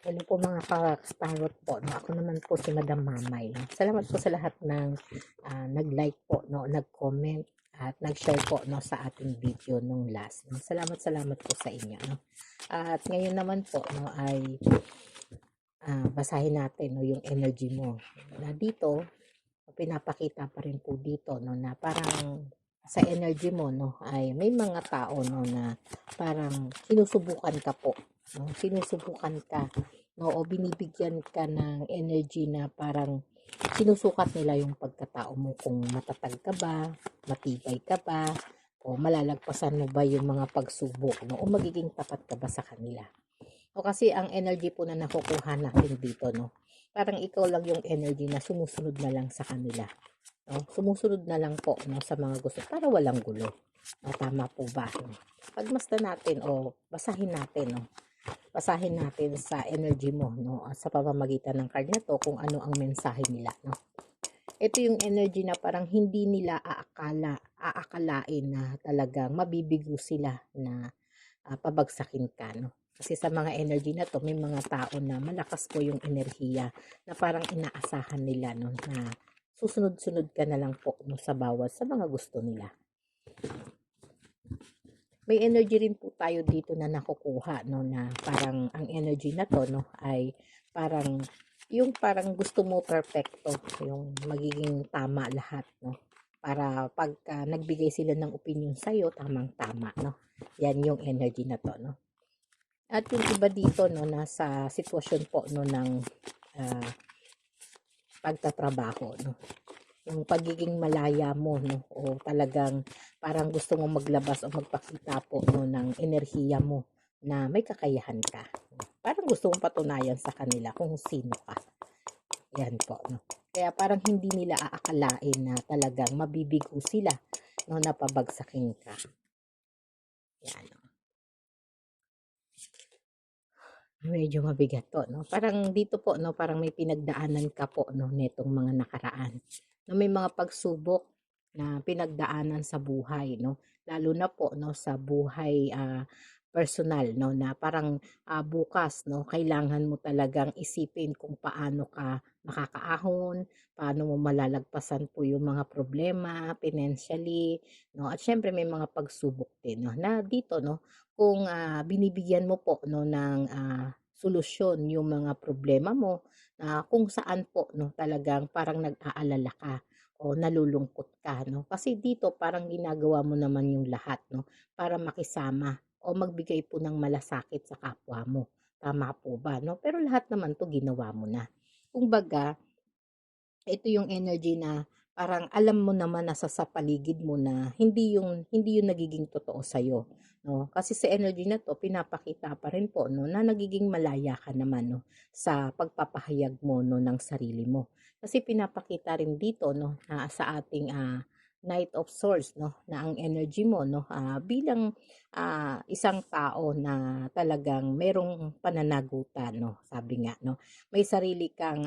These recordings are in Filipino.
Hello po mga ka-starot po, 'no, ako naman po si Madam Mamay, 'no. Salamat po sa lahat ng, nag-like po, 'no, nag-comment at nag-share po, 'no, sa ating video nung last, 'no. Salamat po sa inyo, 'no. At ngayon naman po, 'no, ay, basahin natin, 'no, yung energy mo na dito pinapakita pa rin po dito, 'no, na parang sa energy mo, 'no, ay may mga tao, 'no, na parang sinusubukan ka po, 'no, sinusubukan ka, 'no, o binibigyan ka ng energy na parang sinusukat nila yung pagkatao mo kung matatag ka ba, matibay ka ba, o malalagpasan mo ba yung mga pagsubok, 'no, o magiging tapat ka ba sa kanila. O kasi ang energy po na nakukuha natin dito, 'no, parang ikaw lang yung energy na sumusunod na lang sa kanila, 'no? Sumusunod na lang po, 'no, sa mga gusto para walang gulo. Tama po ba, 'no? Pagmasdan natin o basahin natin, 'no, basahin natin sa energy mo, 'no, sa pamamagitan ng card na 'to kung ano ang mensahe nila, 'no. Ito yung energy na parang hindi nila aakalain na talagang mabibigo sila na pabagsakin ka, 'no. Kasi sa mga energy na 'to, may mga tao na malakas po yung enerhiya na parang inaasahan nila, 'no, na susunod-sunod ka na lang po, 'no, sa mga gusto nila. May energy rin po tayo dito na nakukuha, 'no, na parang ang energy na 'to, 'no, ay parang yung parang gusto mo perpekto, yung magiging tama lahat, 'no. Para pagka nagbigay sila ng opinion sa'yo, tamang-tama, 'no. Yan yung energy na 'to, 'no. At yung iba dito, 'no, nasa sitwasyon po, 'no, ng ah, pagtatrabaho, 'no. Yung pagiging malaya mo, 'no, o talagang parang gusto mong maglabas o magpakita po, 'no, ng enerhiya mo na may kakayahan ka. Parang gusto mong patunayan sa kanila kung sino ka. Yan po, 'no. Kaya parang hindi nila aakalain na talagang mabibigo sila, 'no, na pabagsakin ka. Yan. Medyo mabigat po, 'no? Parang dito po, 'no, parang may pinagdaanan ka po, 'no, nitong mga nakaraan. Na may mga pagsubok na pinagdaanan sa buhay, 'no? Lalo na po, 'no, sa buhay personal, 'no, na parang bukas, 'no, kailangan mo talagang isipin kung paano ka makakaahon, paano mo malalagpasan po yung mga problema financially, 'no? At syempre may mga pagsubok din, no, na dito, no, kung binibigyan mo po, 'no, ng solusyon yung mga problema mo na kung saan po, 'no, talagang parang nag-aalala ka o nalulungkot ka, 'no. Kasi dito parang ginagawa mo naman yung lahat, 'no, para makisama o magbigay po ng malasakit sa kapwa mo. Tama po ba, 'no? Pero lahat naman 'to ginawa mo na. Kumbaga ito yung energy na parang alam mo naman na sa paligid mo na hindi yung nagiging totoo sa 'no. Kasi sa energy na 'to pinapakita pa rin po, 'no, na nagiging malaya ka naman, 'no, sa pagpapahayag mo, 'no, ng sarili mo. Kasi pinapakita rin dito, 'no, na sa ating Knight of Swords, 'no, na ang energy mo, 'no, bilang isang tao na talagang merong pananagutan, 'no, sabi nga, 'no, may sarili kang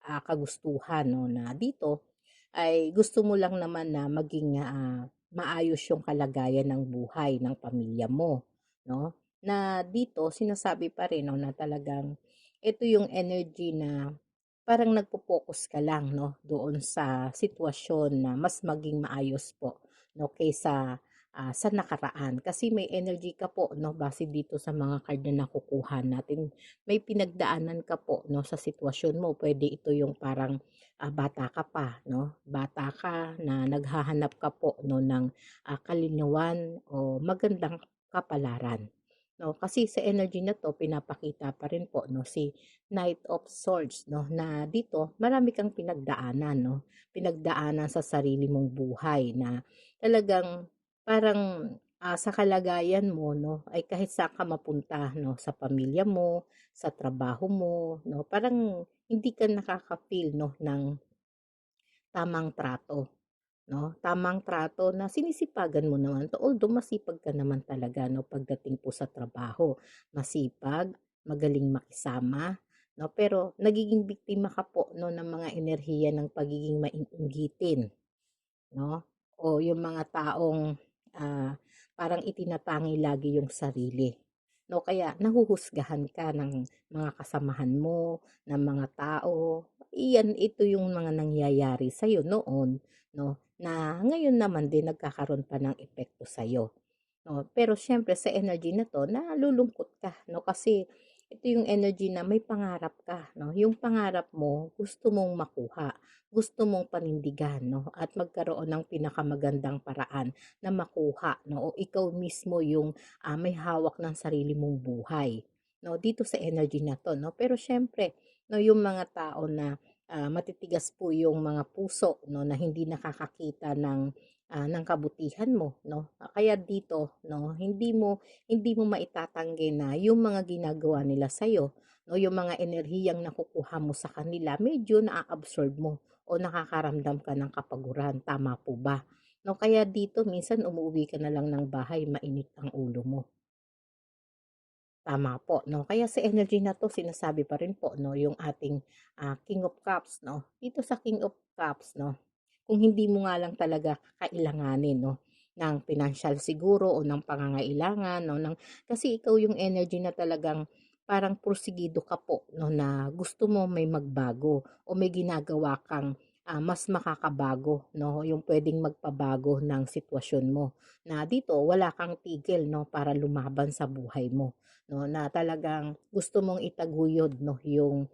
kagustuhan, 'no, na dito ay gusto mo lang naman na maging maayos yung kalagayan ng buhay ng pamilya mo, 'no? Na dito sinasabi pa rin, 'no, na talagang ito yung energy na parang nagpo-focus ka lang, 'no, doon sa sitwasyon na mas maging maayos po, 'no, kaysa sa nakaraan. Kasi may energy ka po, 'no, base dito sa mga card na nakukuha natin. May pinagdaanan ka po, 'no, sa sitwasyon mo. Pwede ito yung parang bata ka pa, 'no? Bata ka na naghahanap ka po, 'no, ng kalinawan o magandang kapalaran. No, kasi sa energy na 'to pinapakita pa rin po, 'no, si Knight of Swords, 'no, na dito marami kang pinagdaanan, 'no. Pinagdaanan sa sarili mong buhay na talagang parang sa kalagayan mo, 'no, ay kahit saan ka mapunta, 'no, sa pamilya mo, sa trabaho mo, 'no, parang hindi ka nakaka-feel, 'no, ng tamang trato, 'no? Tamang trato na sinisipagan mo naman 'to, although masipag ka naman talaga, 'no, pagdating po sa trabaho. Masipag, magaling makisama, 'no, pero nagiging biktima ka po, 'no, ng mga enerhiya ng pagiging maininggitin, 'no, o yung mga taong, ah, parang itinatangi lagi yung sarili. no? Kaya nahuhusgahan ka ng mga kasamahan mo, ng mga tao. Iyan, ito yung mga nangyayari sa'yo noon, no? Na ngayon naman din nagkakaroon pa ng epekto sa'yo. No, pero siyempre sa energy na 'to nalulungkot ka 'no, kasi ito yung energy na may pangarap ka 'no, yung pangarap mo gusto mong makuha, gusto mong panindigan 'no, at magkaroon ng pinakamagandang paraan na makuha 'no, o ikaw mismo yung, may hawak ng sarili mong buhay 'no, dito sa energy na 'to 'no. Pero siyempre 'no, yung mga tao na, matitigas po yung mga puso 'no, na hindi nakakakita ng kabutihan mo 'no. Kaya dito 'no, hindi mo maitatanggi na yung mga ginagawa nila sa'yo 'no, yung mga enerhiyang nakukuha mo sa kanila medyo naa-absorb mo o nakakaramdam ka ng kapaguran, tama po ba? 'No, kaya dito minsan umuuwi ka na lang ng bahay mainit ang ulo mo. Tama po 'no. Kaya sa energy na 'to sinasabi pa rin po 'no, yung ating, King of Cups 'no. Dito sa King of Cups 'no, kung hindi mo nga lang talaga kakailanganin 'no, ng financial siguro o ng pangangailangan 'no, kasi ikaw yung energy na talagang parang porsigido ka po 'no, na gusto mo may magbago o may ginagawa kang, mas makakabago 'no, yung puwedeng magpabago ng sitwasyon mo. Na dito wala kang tigil 'no, para lumaban sa buhay mo. 'No, na talagang gusto mong itaguyod 'no, yung,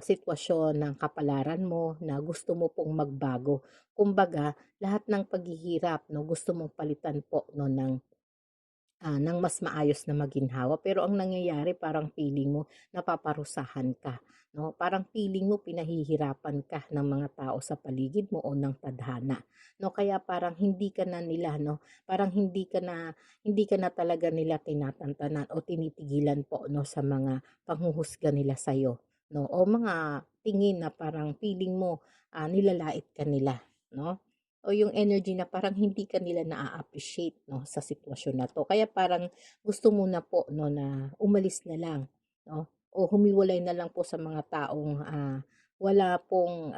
sitwasyon ng kapalaran mo na gusto mo pong magbago. Kumbaga lahat ng paghihirap 'no, gusto mong palitan po 'no ng mas maayos na maginhawa. Pero ang nangyayari parang feeling mo napaparusahan ka 'no, parang feeling mo pinahihirapan ka ng mga tao sa paligid mo o ng tadhana 'no. Kaya parang hindi ka na nila 'no, parang hindi ka na talaga nila tinatantanan o tinitigilan po 'no, sa mga panghuhusga nila sa'yo 'no, o mga tingin na parang feeling mo, nilalait ka nila 'no. O yung energy na parang hindi ka nila naa-appreciate 'no, sa sitwasyon na 'to. Kaya parang gusto mo na po 'no, na umalis na lang 'no, o humiwalay na lang po sa mga taong, wala pong,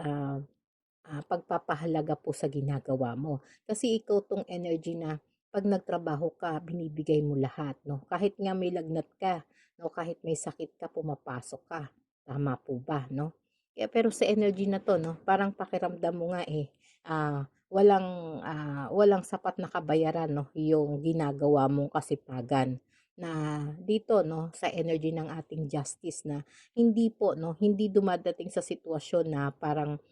pagpapahalaga po sa ginagawa mo. Kasi ikaw 'tong energy na 'pag nagtrabaho ka binibigay mo lahat 'no, kahit nga may lagnat ka 'no, kahit may sakit ka pumapasok ka, tama po ba 'no? Pero sa energy na 'to 'no, parang pakiramdam mo nga, walang sapat na kabayaran 'no, yung ginagawa mong kasipagan. Na dito 'no, sa energy ng ating justice na hindi po 'no, hindi dumadating sa sitwasyon na parang,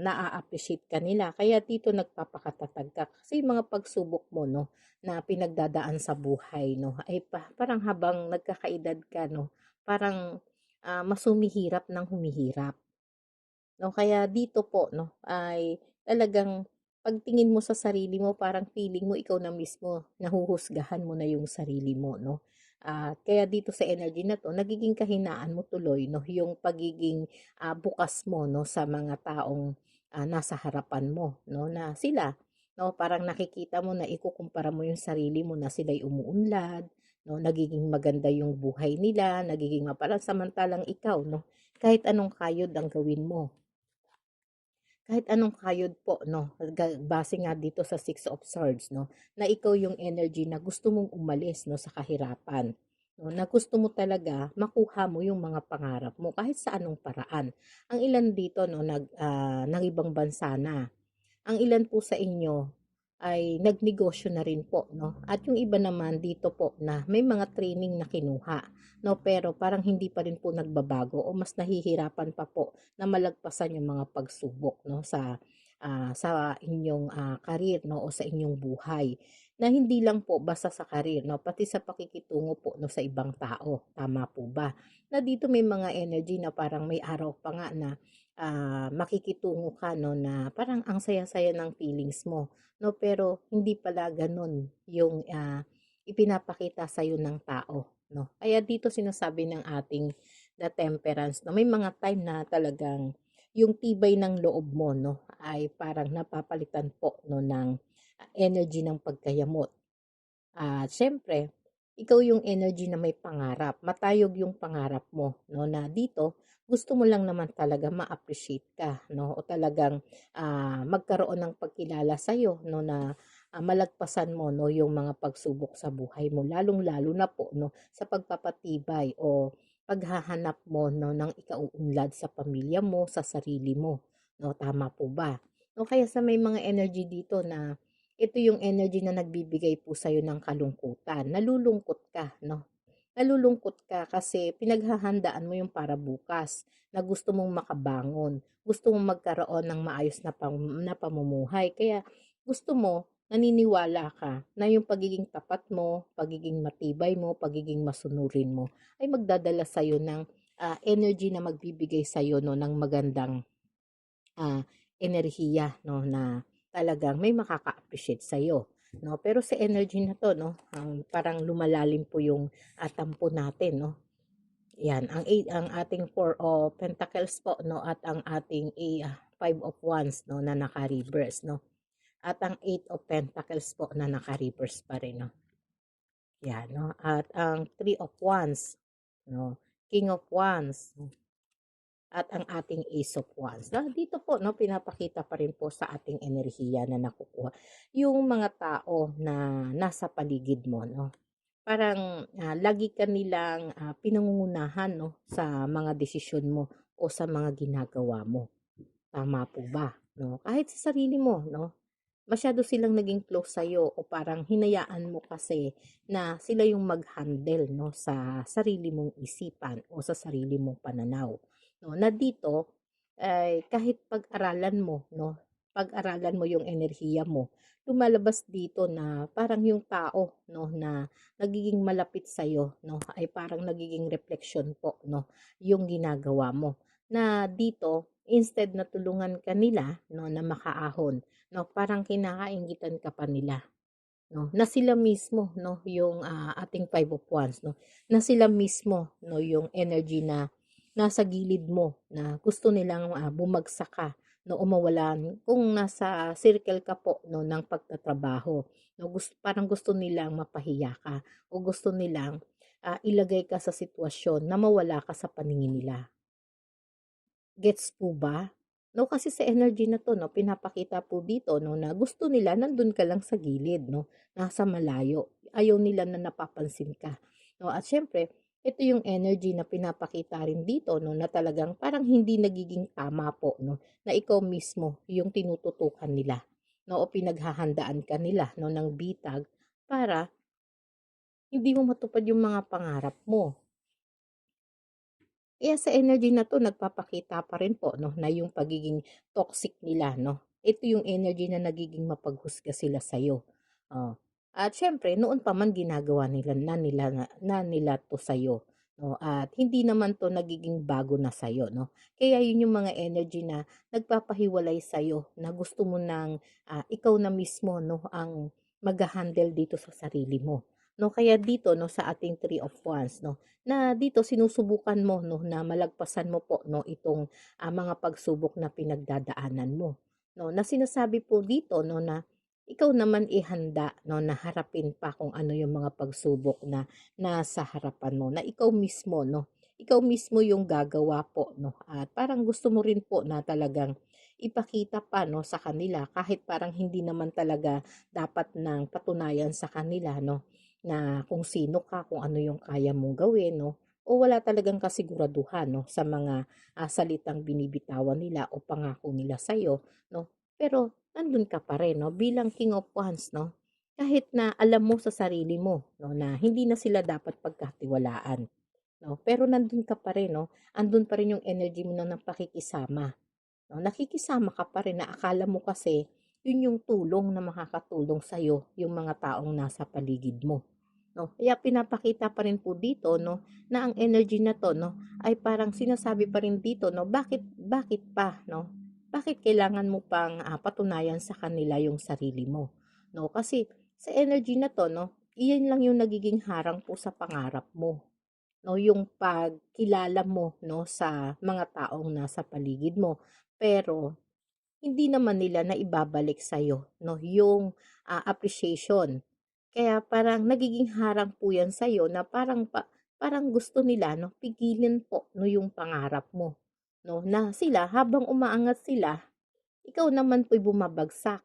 naa-appreciate ka nila. Kaya dito nagpapakatatag ka kasi yung mga pagsubok mo 'no, na pinagdadaan sa buhay 'no, ay parang habang nagkakaedad ka 'no, parang, mas humihirap ng humihirap. 'No, kaya dito po 'no, ay talagang pagtingin mo sa sarili mo parang feeling mo ikaw na mismo nahuhusgahan mo na yung sarili mo 'no. At kaya dito sa energy na 'to nagiging kahinaan mo tuloy 'no, yung pagiging, bukas mo 'no sa mga taong, nasa harapan mo 'no, na sila 'no, parang nakikita mo na ikukumpara mo yung sarili mo na sila'y umuunlad 'no, nagiging maganda yung buhay nila, nagiging parang samantalang ikaw 'no, kahit anong kayod ang gawin mo. Kahit anong kayod po 'no, base nga dito sa Six of Swords 'no, na ikaw yung energy na gusto mong umalis 'no, sa kahirapan 'no, na gusto mo talaga makuha mo yung mga pangarap mo kahit sa anong paraan. Ang ilan dito 'no, ng ibang bansa na. Ang ilan po sa inyo ay nagnegosyo na rin po 'no, at yung iba naman dito po na may mga training na kinuha 'no, pero parang hindi pa rin po nagbabago o mas nahihirapan pa po na malagpasan yung mga pagsubok 'no, sa inyong, career 'no, o sa inyong buhay. Na hindi lang po basta sa career 'no, pati sa pakikitungo po 'no, sa ibang tao, tama po ba? Na dito may mga energy na parang may araw pa nga na makikitungo ka 'no, na parang ang saya-saya ng feelings mo 'no, pero hindi pala gano'n yung, ipinapakita sa'yo ng tao 'no. Kaya dito sinasabi ng ating The Temperance 'no, may mga time na talagang yung tibay ng loob mo 'no, ay parang napapalitan po 'no ng, energy ng pagkayamot. At siyempre, ikaw yung energy na may pangarap, matayog yung pangarap mo 'no, na dito gusto mo lang naman talaga ma-appreciate ka 'no, o talagang, magkaroon ng pagkilala sa'yo 'no, na, malagpasan mo 'no yung mga pagsubok sa buhay mo, lalong-lalo na po 'no sa pagpapatibay o paghahanap mo 'no ng ikauunlad sa pamilya mo, sa sarili mo, 'no, tama po ba? O kaya sa may mga energy dito na ito yung energy na nagbibigay po sa'yo ng kalungkutan, nalulungkot ka 'no? Nalulungkot ka kasi pinaghahandaan mo yung para bukas na gusto mong makabangon, gusto mong magkaroon ng maayos na pamumuhay. Kaya gusto mo, naniniwala ka na yung pagiging tapat mo, pagiging matibay mo, pagiging masunurin mo ay magdadala sa'yo ng energy na magbibigay sa'yo no, ng magandang ah, enerhiya 'no, na talagang may makaka-appreciate sa'yo 'no. Pero sa energy na 'to 'no, parang lumalalim po yung, tampo natin 'no. 'Yan, ang ating Four of Pentacles po 'no at ang ating Five of Wands 'no na naka-reverse 'no, at ang Eight of Pentacles po na naka-reverse pa rin 'no. 'Yan 'no, at ang Three of Wands 'no, King of Wands at ang ating Ace of Wands. Dito po 'no, pinapakita pa rin po sa ating enerhiya na nakukuha yung mga tao na nasa paligid mo 'no. Parang, lagi ka nilang, pinangungunahan 'no, sa mga desisyon mo o sa mga ginagawa mo. Tama po ba 'no? Kahit sa sarili mo 'no, masyado silang naging close sa'yo o parang hinayaan mo kasi na sila yung mag-handle 'no, sa sarili mong isipan o sa sarili mong pananaw 'no, na dito ay kahit pag-aralan mo 'no, pag-aralan mo yung enerhiya mo, lumalabas dito na parang yung tao 'no, na nagiging malapit sa'yo 'no, ay parang nagiging refleksyon po 'no, yung ginagawa mo. Na dito, instead na tulungan ka nila 'no, na makaahon 'no, parang kinakainggitan ka pa nila 'no, na sila mismo 'no, yung, ating Five of Wands 'no, na sila mismo 'no, yung energy na nasa gilid mo na gusto nilang, bumagsak ka 'no, o mawalan kung nasa circle ka po 'no, ng pagtatrabaho 'no, parang gusto nilang mapahiya ka o gusto nilang, ilagay ka sa sitwasyon na mawala ka sa paningin nila. Gets po ba? 'No, kasi sa energy na 'to 'no, pinapakita po dito 'no, na gusto nila nandun ka lang sa gilid 'no, nasa malayo. Ayaw nila na napapansin ka 'no, at siyempre ito yung energy na pinapakita rin dito 'no, na talagang parang hindi nagiging tama po 'no, na ikaw mismo yung tinututukan nila 'no, o pinaghahandaan ka nila 'no, ng bitag para hindi mo matupad yung mga pangarap mo. Kaya sa energy na 'to nagpapakita pa rin po 'no, na yung pagiging toxic nila 'no. Ito yung energy na nagiging mapaghusga sila sa'yo, oh. At siyempre noon pa man ginagawa nila 'to sa'yo 'no, at hindi naman 'to nagiging bago na sa'yo 'no. Kaya yun yung mga energy na nagpapahiwalay sa'yo na gusto mo ng, ikaw na mismo 'no, ang magha-handle dito sa sarili mo 'no. Kaya dito 'no, sa ating Three of Wands 'no, na dito sinusubukan mo 'no, na malagpasan mo po 'no, itong, mga pagsubok na pinagdadaanan mo 'no, na sinasabi po dito 'no, na ikaw naman ihanda 'no, na harapin pa kung ano yung mga pagsubok na nasa harapan mo, na ikaw mismo 'no, ikaw mismo yung gagawa po 'no, at parang gusto mo rin po na talagang ipakita pa 'no, sa kanila kahit parang hindi naman talaga dapat ng patunayan sa kanila 'no, na kung sino ka, kung ano yung kaya mong gawin 'no, o wala talagang kasiguraduhan 'no, sa mga, salitang binibitawan nila o pangako nila sa'yo 'no. Pero nandun ka pa rin 'no, bilang King of Wands 'no, kahit na alam mo sa sarili mo 'no, na hindi na sila dapat pagkatiwalaan 'no, pero nandun ka pa rin 'no, andun pa rin yung energy mo na ng pakikisama 'no, nakikisama ka pa rin na akala mo kasi yun yung tulong na makakatulong sa'yo, yung mga taong nasa paligid mo 'no. Kaya pinapakita pa rin po dito 'no, na ang energy na 'to 'no, ay parang sinasabi pa rin dito 'no, bakit bakit pa 'no? Bakit kailangan mo pang, patunayan sa kanila yung sarili mo 'no? Kasi sa energy na 'to 'no, iyan lang yung nagiging harang po sa pangarap mo 'no, yung pagkilala mo 'no, sa mga taong nasa paligid mo. Pero hindi naman nila naibabalik sa'yo 'no, yung, appreciation. Kaya parang nagiging harang po 'yan sa'yo na parang gusto nila 'no, pigilin po 'no, yung pangarap mo 'no, na sila habang umaangat sila, ikaw naman po'y bumabagsak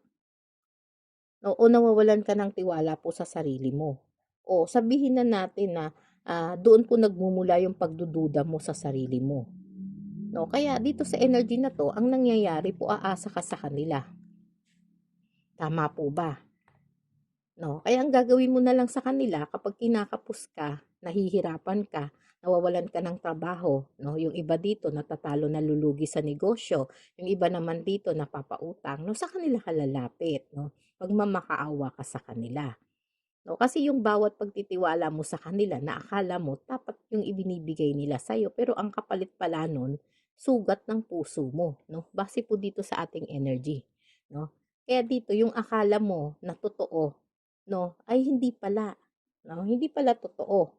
no, o nawawalan ka ng tiwala po sa sarili mo. O sabihin na natin na doon po nagmumula yung pagdududa mo sa sarili mo. No, kaya dito sa energy na to, ang nangyayari po aasa ka sa kanila. Tama po ba? No, kaya ang gagawin mo na lang sa kanila kapag kinakapos ka, nahihirapan ka, nawawalan ka ng trabaho, no? Yung iba dito natatalo na lulugi sa negosyo, yung iba naman dito napapautang, no? Sa kanila ka lalapit, no? Magmamakaawa ka sa kanila. No, kasi yung bawat pagtitiwala mo sa kanila na akala mo tapat yung ibinibigay nila sa'yo, pero ang kapalit pala nun, sugat ng puso mo, no? Base po dito sa ating energy, no? Kaya dito yung akala mo na totoo, no, ay hindi pala, no? Hindi pala totoo.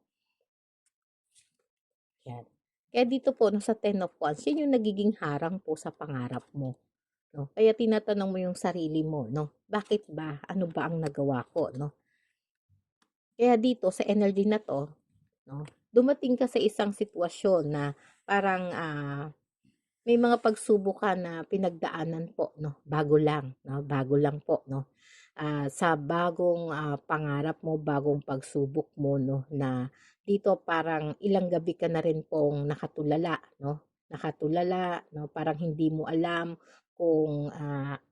Yan. Kaya dito po no, sa Ten of Wands, yun yung nagiging harang po sa pangarap mo, no? Kaya tinatanong mo yung sarili mo, no? Bakit ba? Ano ba ang nagawa ko, no? Kaya dito sa energy na 'to, 'no, dumating ka sa isang sitwasyon na parang, may mga pagsubok ka na pinagdaanan po 'no, bago lang po 'no. Sa bagong, pangarap mo, bagong pagsubok mo 'no, na dito parang ilang gabi ka na rin pong nakatulala 'no, parang hindi mo alam kung,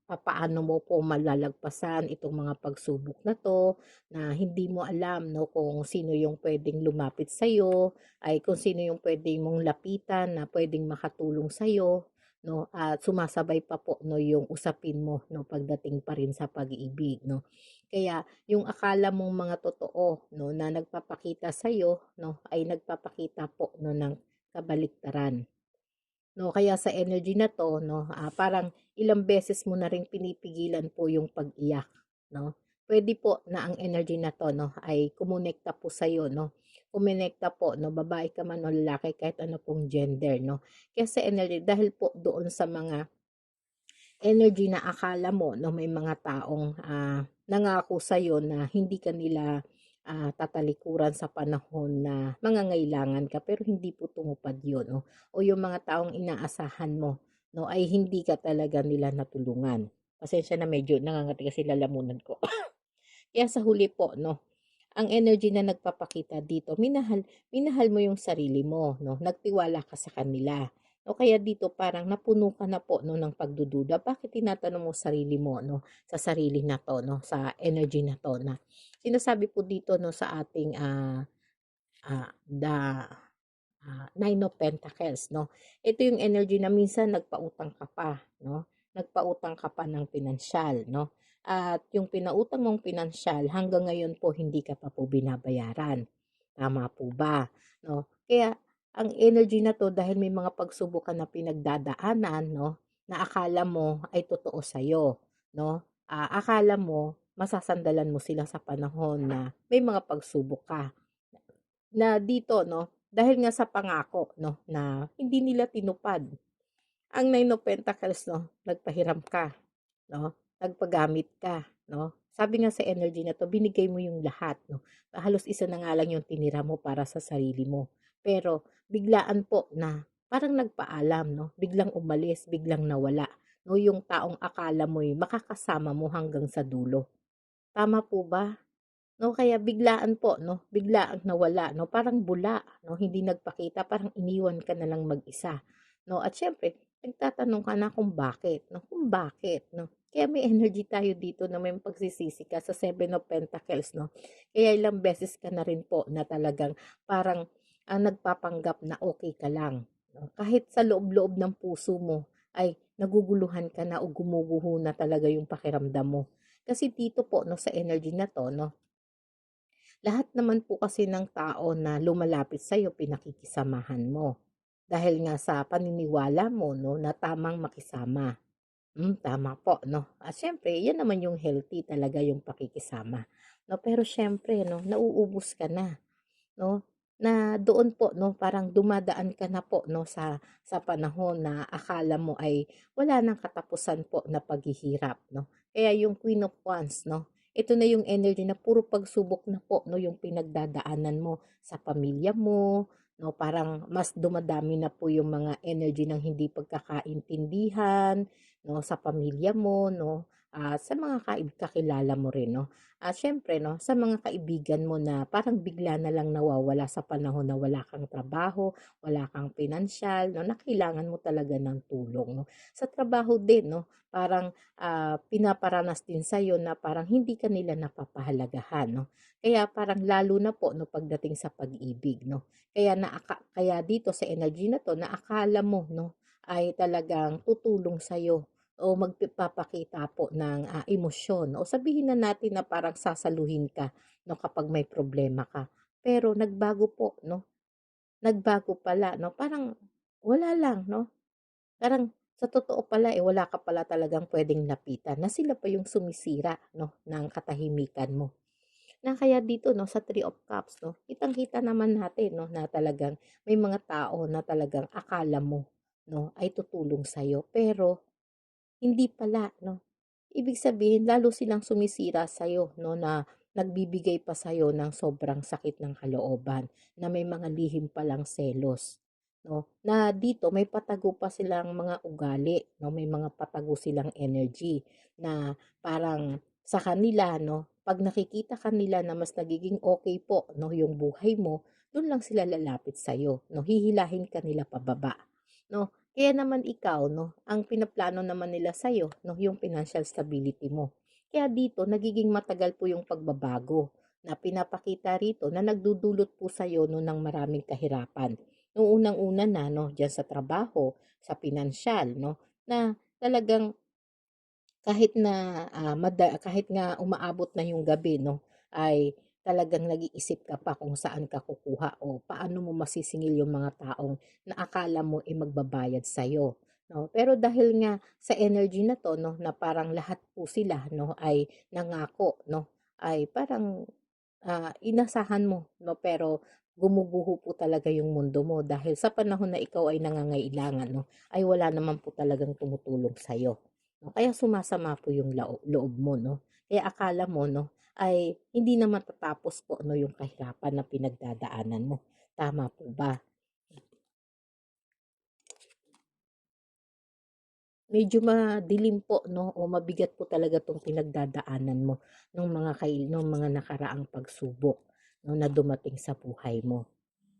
papaano mo po malalagpasan itong mga pagsubok na 'to, na hindi mo alam 'no, kung sino yung puwedeng lumapit sa'yo, ay kung sino yung puwede mong lapitan na puwedeng makatulong sa'yo 'no, at sumasabay pa po 'no, yung usapin mo 'no, pagdating pa rin sa pag-ibig 'no. Kaya yung akala mong mga totoo 'no, na nagpapakita sa'yo 'no, ay nagpapakita po 'no, ng kabaliktaran. No, kaya sa energy na 'to 'no, parang ilang beses mo na ring pinipigilan po yung pag-iyak 'no. Puwede po na ang energy na 'to 'no, ay kumonekta po sa'yo 'no. Kumonekta po 'no, babae ka man o lalaki kahit ano pong gender 'no. Kaya sa energy dahil po doon sa mga energy na akala mo 'no, may mga taong, nangako sa'yo na hindi ka nila, tatalikuran sa panahon na mangangailangan ka pero hindi po tumupad 'yun 'no, o yung mga taong inaasahan mo 'no, ay hindi ka talaga nila natulungan. Pasensya na medyo nangangati kasi lalamunan ko. Kaya sa huli po 'no, ang energy na nagpapakita dito, minahal minahal mo yung sarili mo 'no, nagtiwala ka sa kanila. O kaya dito parang napuno ka na po 'no ng pagdududa, bakit tinatanong mo sarili mo 'no, sa sarili na 'to 'no, sa energy na 'to na sinasabi po dito 'no sa ating, Nine of Pentacles 'no. Ito yung energy na minsan nagpautang ka pa 'no, nagpautang ka pa ng pinansiyal 'no, at yung pinautang mong pinansiyal hanggang ngayon po hindi ka pa po binabayaran, tama po ba 'no? Kaya ang energy na 'to dahil may mga pagsubok ka na pinagdadaanan 'no, na akala mo ay totoo sa'yo 'no, akala mo masasandalan mo sila sa panahon na may mga pagsubok ka. Na dito 'no, dahil nga sa pangako 'no, na hindi nila tinupad. Ang Nine of Pentacles 'no, nagpahiram ka 'no, nagpagamit ka 'no. Sabi nga sa energy na 'to, binigay mo yung lahat 'no. Halos isa na nga lang yung tinira mo para sa sarili mo. Pero biglaan po na parang nagpaalam 'no, biglang umalis, biglang nawala 'no, yung taong akala mo'y makakasama mo hanggang sa dulo. Tama po ba? No, kaya biglaan po 'no, biglaang nawala 'no, parang bula 'no, hindi nagpakita, parang iniwan ka na lang mag-isa 'no. At siyempre nagtatanong ka na kung bakit 'no, kung bakit 'no. Kaya may energy tayo dito na may pagsisisi ka sa Seven of Pentacles 'no. Kaya ilang beses ka na rin po na talagang parang, nagpapanggap na okay ka lang 'no. Kahit sa loob-loob ng puso mo ay naguguluhan ka na o gumuguho na talaga yung pakiramdam mo. Kasi dito po 'no, sa energy na 'to 'no, lahat naman po kasi ng tao na lumalapit sa'yo pinakikisamahan mo. Dahil nga sa paniniwala mo 'no, na tamang makisama. Tama po 'no. At siyempre 'yan naman yung healthy talaga yung pakikisama 'no. Pero siyempre 'no, nauubos ka na 'no, na doon po 'no, parang dumadaan ka na po 'no, sa panahon na akala mo ay wala ng katapusan po na paghihirap 'no. Kaya yung Queen of Wands 'no, ito na yung energy na puro pagsubok na po 'no, yung pinagdadaanan mo sa pamilya mo 'no, parang mas dumadami na po yung mga energy ng hindi pagkakaintindihan 'no, sa pamilya mo 'no. sa mga kakilala mo rin 'no. At siyempre 'no, sa mga kaibigan mo na parang bigla na lang nawawala sa panahon na wala kang trabaho, wala kang pinansiyal 'no, na kailangan mo talaga ng tulong 'no. Sa trabaho din 'no, parang, pinaparanas din sa'yo na parang hindi ka nila napapahalagahan 'no. Kaya parang lalo na po 'no, pagdating sa pag-ibig 'no. Kaya dito sa energy na 'to na akala mo 'no, ay talagang tutulong sa'yo o magpapakita po ng, emosyon o sabihin na natin na parang sasaluhin ka 'no, kapag may problema ka. Pero nagbago po 'no, nagbago pala 'no, parang wala lang 'no, parang sa totoo pala, wala ka pala talagang puwedeng lapitan na sila pa yung sumisira 'no, ng katahimikan mo. Na kaya dito 'no, sa Three of Cups 'no, kitang-kita naman natin 'no, na talagang may mga tao na talagang akala mo 'no, ay tutulong sa'yo pero hindi pala 'no. Ibig sabihin lalo silang sumisira sa'yo 'no, na nagbibigay pa sa'yo ng sobrang sakit ng kalooban, na may mga lihim palang selos 'no, na dito may patago pa silang mga ugali 'no, may mga patago silang energy na parang sa kanila 'no, 'pag nakikita kanila na mas nagiging okay po 'no, yung buhay mo, dun lang sila lalapit sa'yo 'no, hihilahin ka nila pababa 'no. Kaya naman ikaw 'no, ang pinaplano naman nila sa'yo 'no, yung financial stability mo. Kaya dito nagiging matagal po yung pagbabago na pinapakita rito na nagdudulot po sa'yo 'no ng maraming kahirapan. Noong unang-una na 'no, diyan sa trabaho, sa pinansiyal 'no, na talagang kahit nga umaabot na yung gabi 'no, ay talagang nag-iisip ka pa kung saan ka kukuha o paano mo masisingil yung mga taong na akala mo, magbabayad sa'yo 'no. Pero dahil nga sa energy na 'to 'no, na parang lahat po sila 'no, ay nangako 'no, ay parang, inasahan mo 'no, pero gumuguho po talaga yung mundo mo dahil sa panahon na ikaw ay nangangailangan 'no, ay wala naman po talagang tumutulong sa'yo. 'No, kaya sumasama po yung loob mo 'no. Kaya akala mo 'no, ay hindi na matatapos po 'no yung kahirapan na pinagdadaanan mo, tama po ba? Medyo madilim po 'no o mabigat po talaga 'tong pinagdadaanan mo nung mga nakaraang pagsubok 'no na dumating sa buhay mo.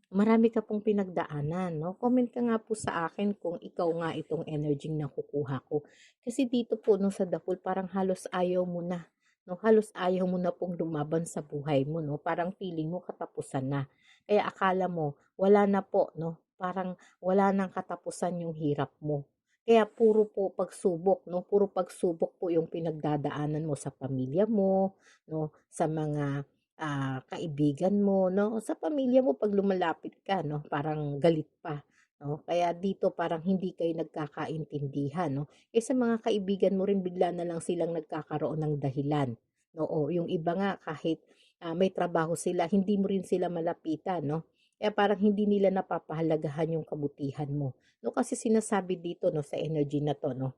Marami ka pong pinagdaanan 'no. Comment ka nga po sa akin kung ikaw nga itong energy na nakukuha ko. Kasi dito po 'no sa The Fool parang halos ayaw mo na 'no, halos ayaw mo na pong lumaban sa buhay mo 'no, parang feeling mo katapusan na. Kaya akala mo wala na po 'no, parang wala ng katapusan yung hirap mo. Kaya puro po pagsubok 'no, puro pagsubok po yung pinagdadaanan mo sa pamilya mo 'no, sa mga kaibigan mo 'no, sa pamilya mo 'pag lumalapit ka 'no, parang galit pa 'no. Kaya dito parang hindi kayo nagkakaintindihan 'no. Eh, sa mga kaibigan mo rin bigla na lang silang nagkakaroon ng dahilan, oo. Yung iba nga kahit, may trabaho sila hindi mo rin sila malapitan 'no. Kaya parang hindi nila napapahalagahan yung kabutihan mo 'no. Kasi sinasabi dito 'no, sa energy na 'to 'no,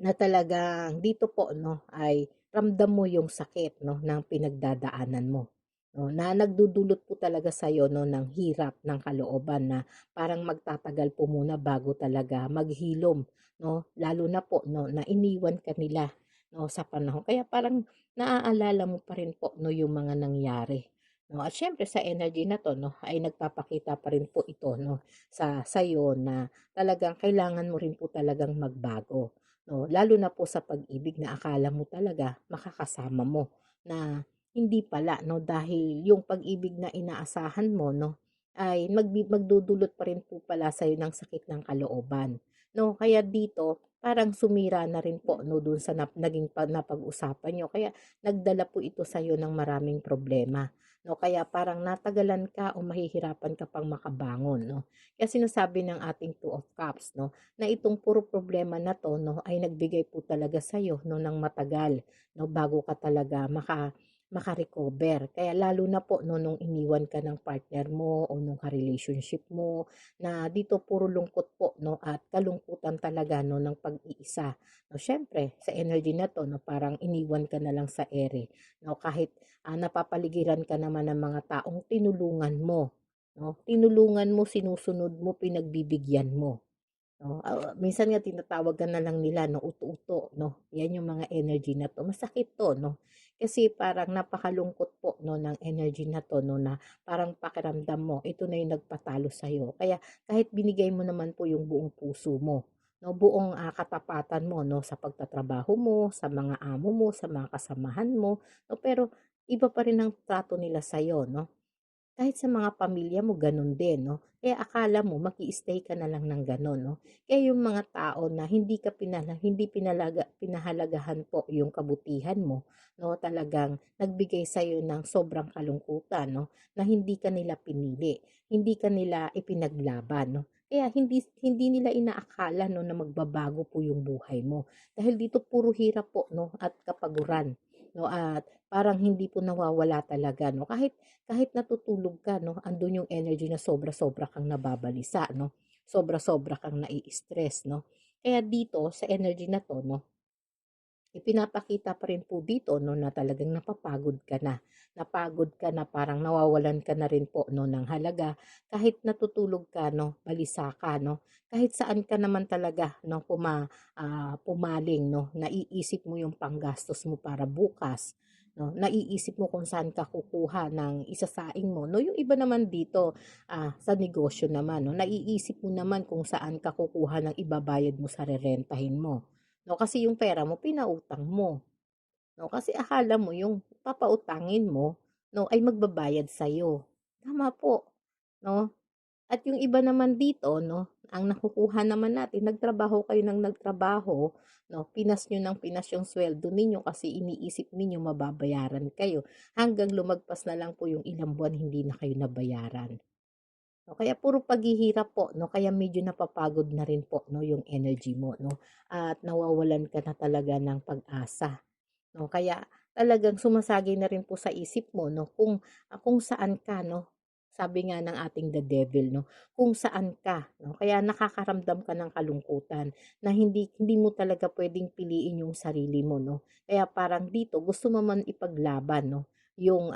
na talagang dito po 'no, ay ramdam mo yung sakit 'no, ng pinagdadaanan mo, 'no, na nagdudulot po talaga sa'yo 'no, ng hirap ng kalooban na parang magtatagal po muna bago talaga maghilom 'no, lalo na po 'no, na iniwan ka nila 'no, sa panahon kaya parang naaalala mo pa rin po 'no, yung mga nangyari 'no. At siyempre sa energy na 'to 'no, ay nagpapakita pa rin po ito 'no, sa'yo na talagang kailangan mo rin po talagang magbago. 'No, lalo na po sa pag-ibig na akala mo talaga makakasama mo na hindi pala 'no, dahil yung pag-ibig na inaasahan mo 'no, ay magdudulot pa rin po pala sa'yo ng sakit ng kalooban 'no. Kaya dito parang sumira na rin po 'no, dun sa naging napag-usapan niyo kaya nagdala po ito sa'yo ng maraming problema 'no. Kaya parang natagalan ka o mahihirapan ka pang makabangon 'no. Kaya sinasabi ng ating Two of Cups 'no, na itong puro problema na 'to 'no, ay nagbigay po talaga sa'yo 'no, ng matagal 'no, bago ka talaga maka-recover. Kaya lalo na po 'no, nung iniwan ka ng partner mo o nung ka-relationship mo na dito puro lungkot po 'no, at kalungkutan talaga 'no, ng pag-iisa 'no. Siyempre sa energy na 'to 'no, parang iniwan ka na lang sa ere 'no, kahit, napapaligiran ka naman ng mga taong tinulungan mo 'no, tinulungan mo, sinusunod mo, pinagbibigyan mo. 'no. Minsan nga tinatawag ka na lang nila 'no, uto-uto 'no, 'yan yung mga energy na 'to. Masakit 'to 'no, kasi parang napakalungkot po 'no ng energy na 'to 'no, na parang pakiramdam mo ito na yung nagpatalo sa'yo. Kaya kahit binigay mo naman po yung buong puso mo 'no, buong, katapatan mo 'no, sa pagtatrabaho mo, sa mga amo mo, sa mga kasamahan mo 'no, pero iba pa rin ang trato nila sa'yo 'no. Kahit sa mga pamilya mo gano'n din 'no, kaya akala mo mag-i-stay ka na lang ng gano'n 'no. Kaya yung mga tao na hindi pinahalagahan po yung kabutihan mo 'no, talagang nagbigay sa'yo ng sobrang kalungkutan 'no, na hindi ka nila pinili, hindi ka nila ipinaglaban 'no. Kaya hindi hindi nila inaakala 'no na magbabago po yung buhay mo. Dahil dito puro hirap po 'no at kapaguran 'no, at parang hindi po nawawala talaga 'no. Kahit natutulog ka 'no, andun yung energy na sobra-sobra kang nababalisa 'no, sobra-sobra kang nai-stress 'no. Kaya dito sa energy na 'to 'no, ipinapakita pa rin po dito 'no, na talagang napapagod ka na. Napagod ka na, parang nawawalan ka na rin po 'no ng halaga. Kahit natutulog ka 'no, balisa ka 'no, kahit saan ka naman talaga 'no pumaling 'no, naiisip mo yung panggastos mo para bukas 'no, naiisip mo kung saan ka kukuha ng isasaing mo 'no. Yung iba naman dito, sa negosyo naman 'no, naiisip mo naman kung saan ka kukuha ng ibabayad mo sa rerentahin mo. 'No, kasi yung pera mo pinautang mo, 'no, kasi akala mo yung papautangin mo, 'no, ay magbabayad sa'yo. Tama po, 'no? At yung iba naman dito 'no, ang nakukuha naman natin, nagtrabaho kayo ng nagtrabaho 'no, pinas niyo ng pinas yung suweldo ninyo kasi iniisip ninyo mababayaran kayo, hanggang lumagpas na lang po yung ilang buwan hindi na kayo nabayaran. 'No, kaya puro paghihirap po 'no, kaya medyo napapagod na rin po 'no yung energy mo 'no, at nawawalan ka na talaga ng pag-asa 'no. Kaya talagang sumasagay na rin po sa isip mo 'no kung saan ka 'no. Sabi nga ng ating the devil 'no, kung saan ka 'no. Kaya nakakaramdam ka ng kalungkutan na hindi hindi mo talaga puwedeng piliin yung sarili mo 'no. Kaya parang dito gusto mo man ipaglaban 'no, yung,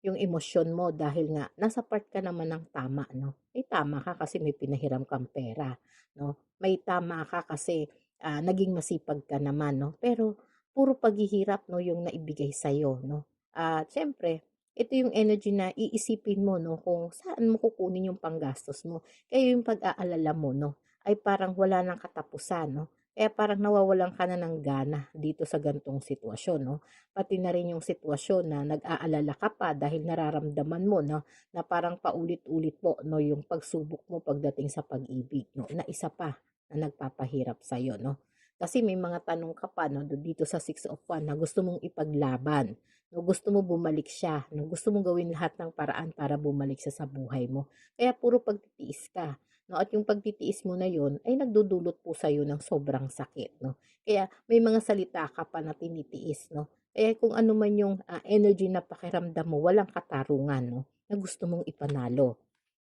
yung emosyon mo dahil nga nasa part ka naman ng tama 'no. May tama ka kasi may pinahiram kang pera 'no. May tama ka kasi, naging masipag ka naman 'no. Pero puro paghihirap 'no yung naibigay sa'yo 'no. At siyempre ito yung energy na iisipin mo 'no kung saan mo kukunin yung panggastos mo. Kaya yung pag-aalala mo 'no ay parang wala ng katapusan 'no. Kaya parang nawawalan ka na ng gana dito sa gan'tong sitwasyon 'no. Pati na rin yung sitwasyon na nag-aalala ka pa dahil nararamdaman mo 'no na parang paulit-ulit po 'no yung pagsubok mo pagdating sa pag-ibig 'no, na isa pa na nagpapahirap sa'yo 'no. Kasi may mga tanong ka pa 'no dito sa Six of Wands na gusto mong ipaglaban 'no, gusto mo bumalik siya 'no, gusto mong gawin lahat ng paraan para bumalik siya sa buhay mo. Kaya puro pagtitiis ka 'no, at yung pagtitiis mo na yun ay nagdudulot po sa'yo ng sobrang sakit 'no. Kaya may mga salita ka pa na tinitiis 'no. Kaya kung ano man yung, energy na pakiramdam mo walang katarungan 'no, na gusto mong ipanalo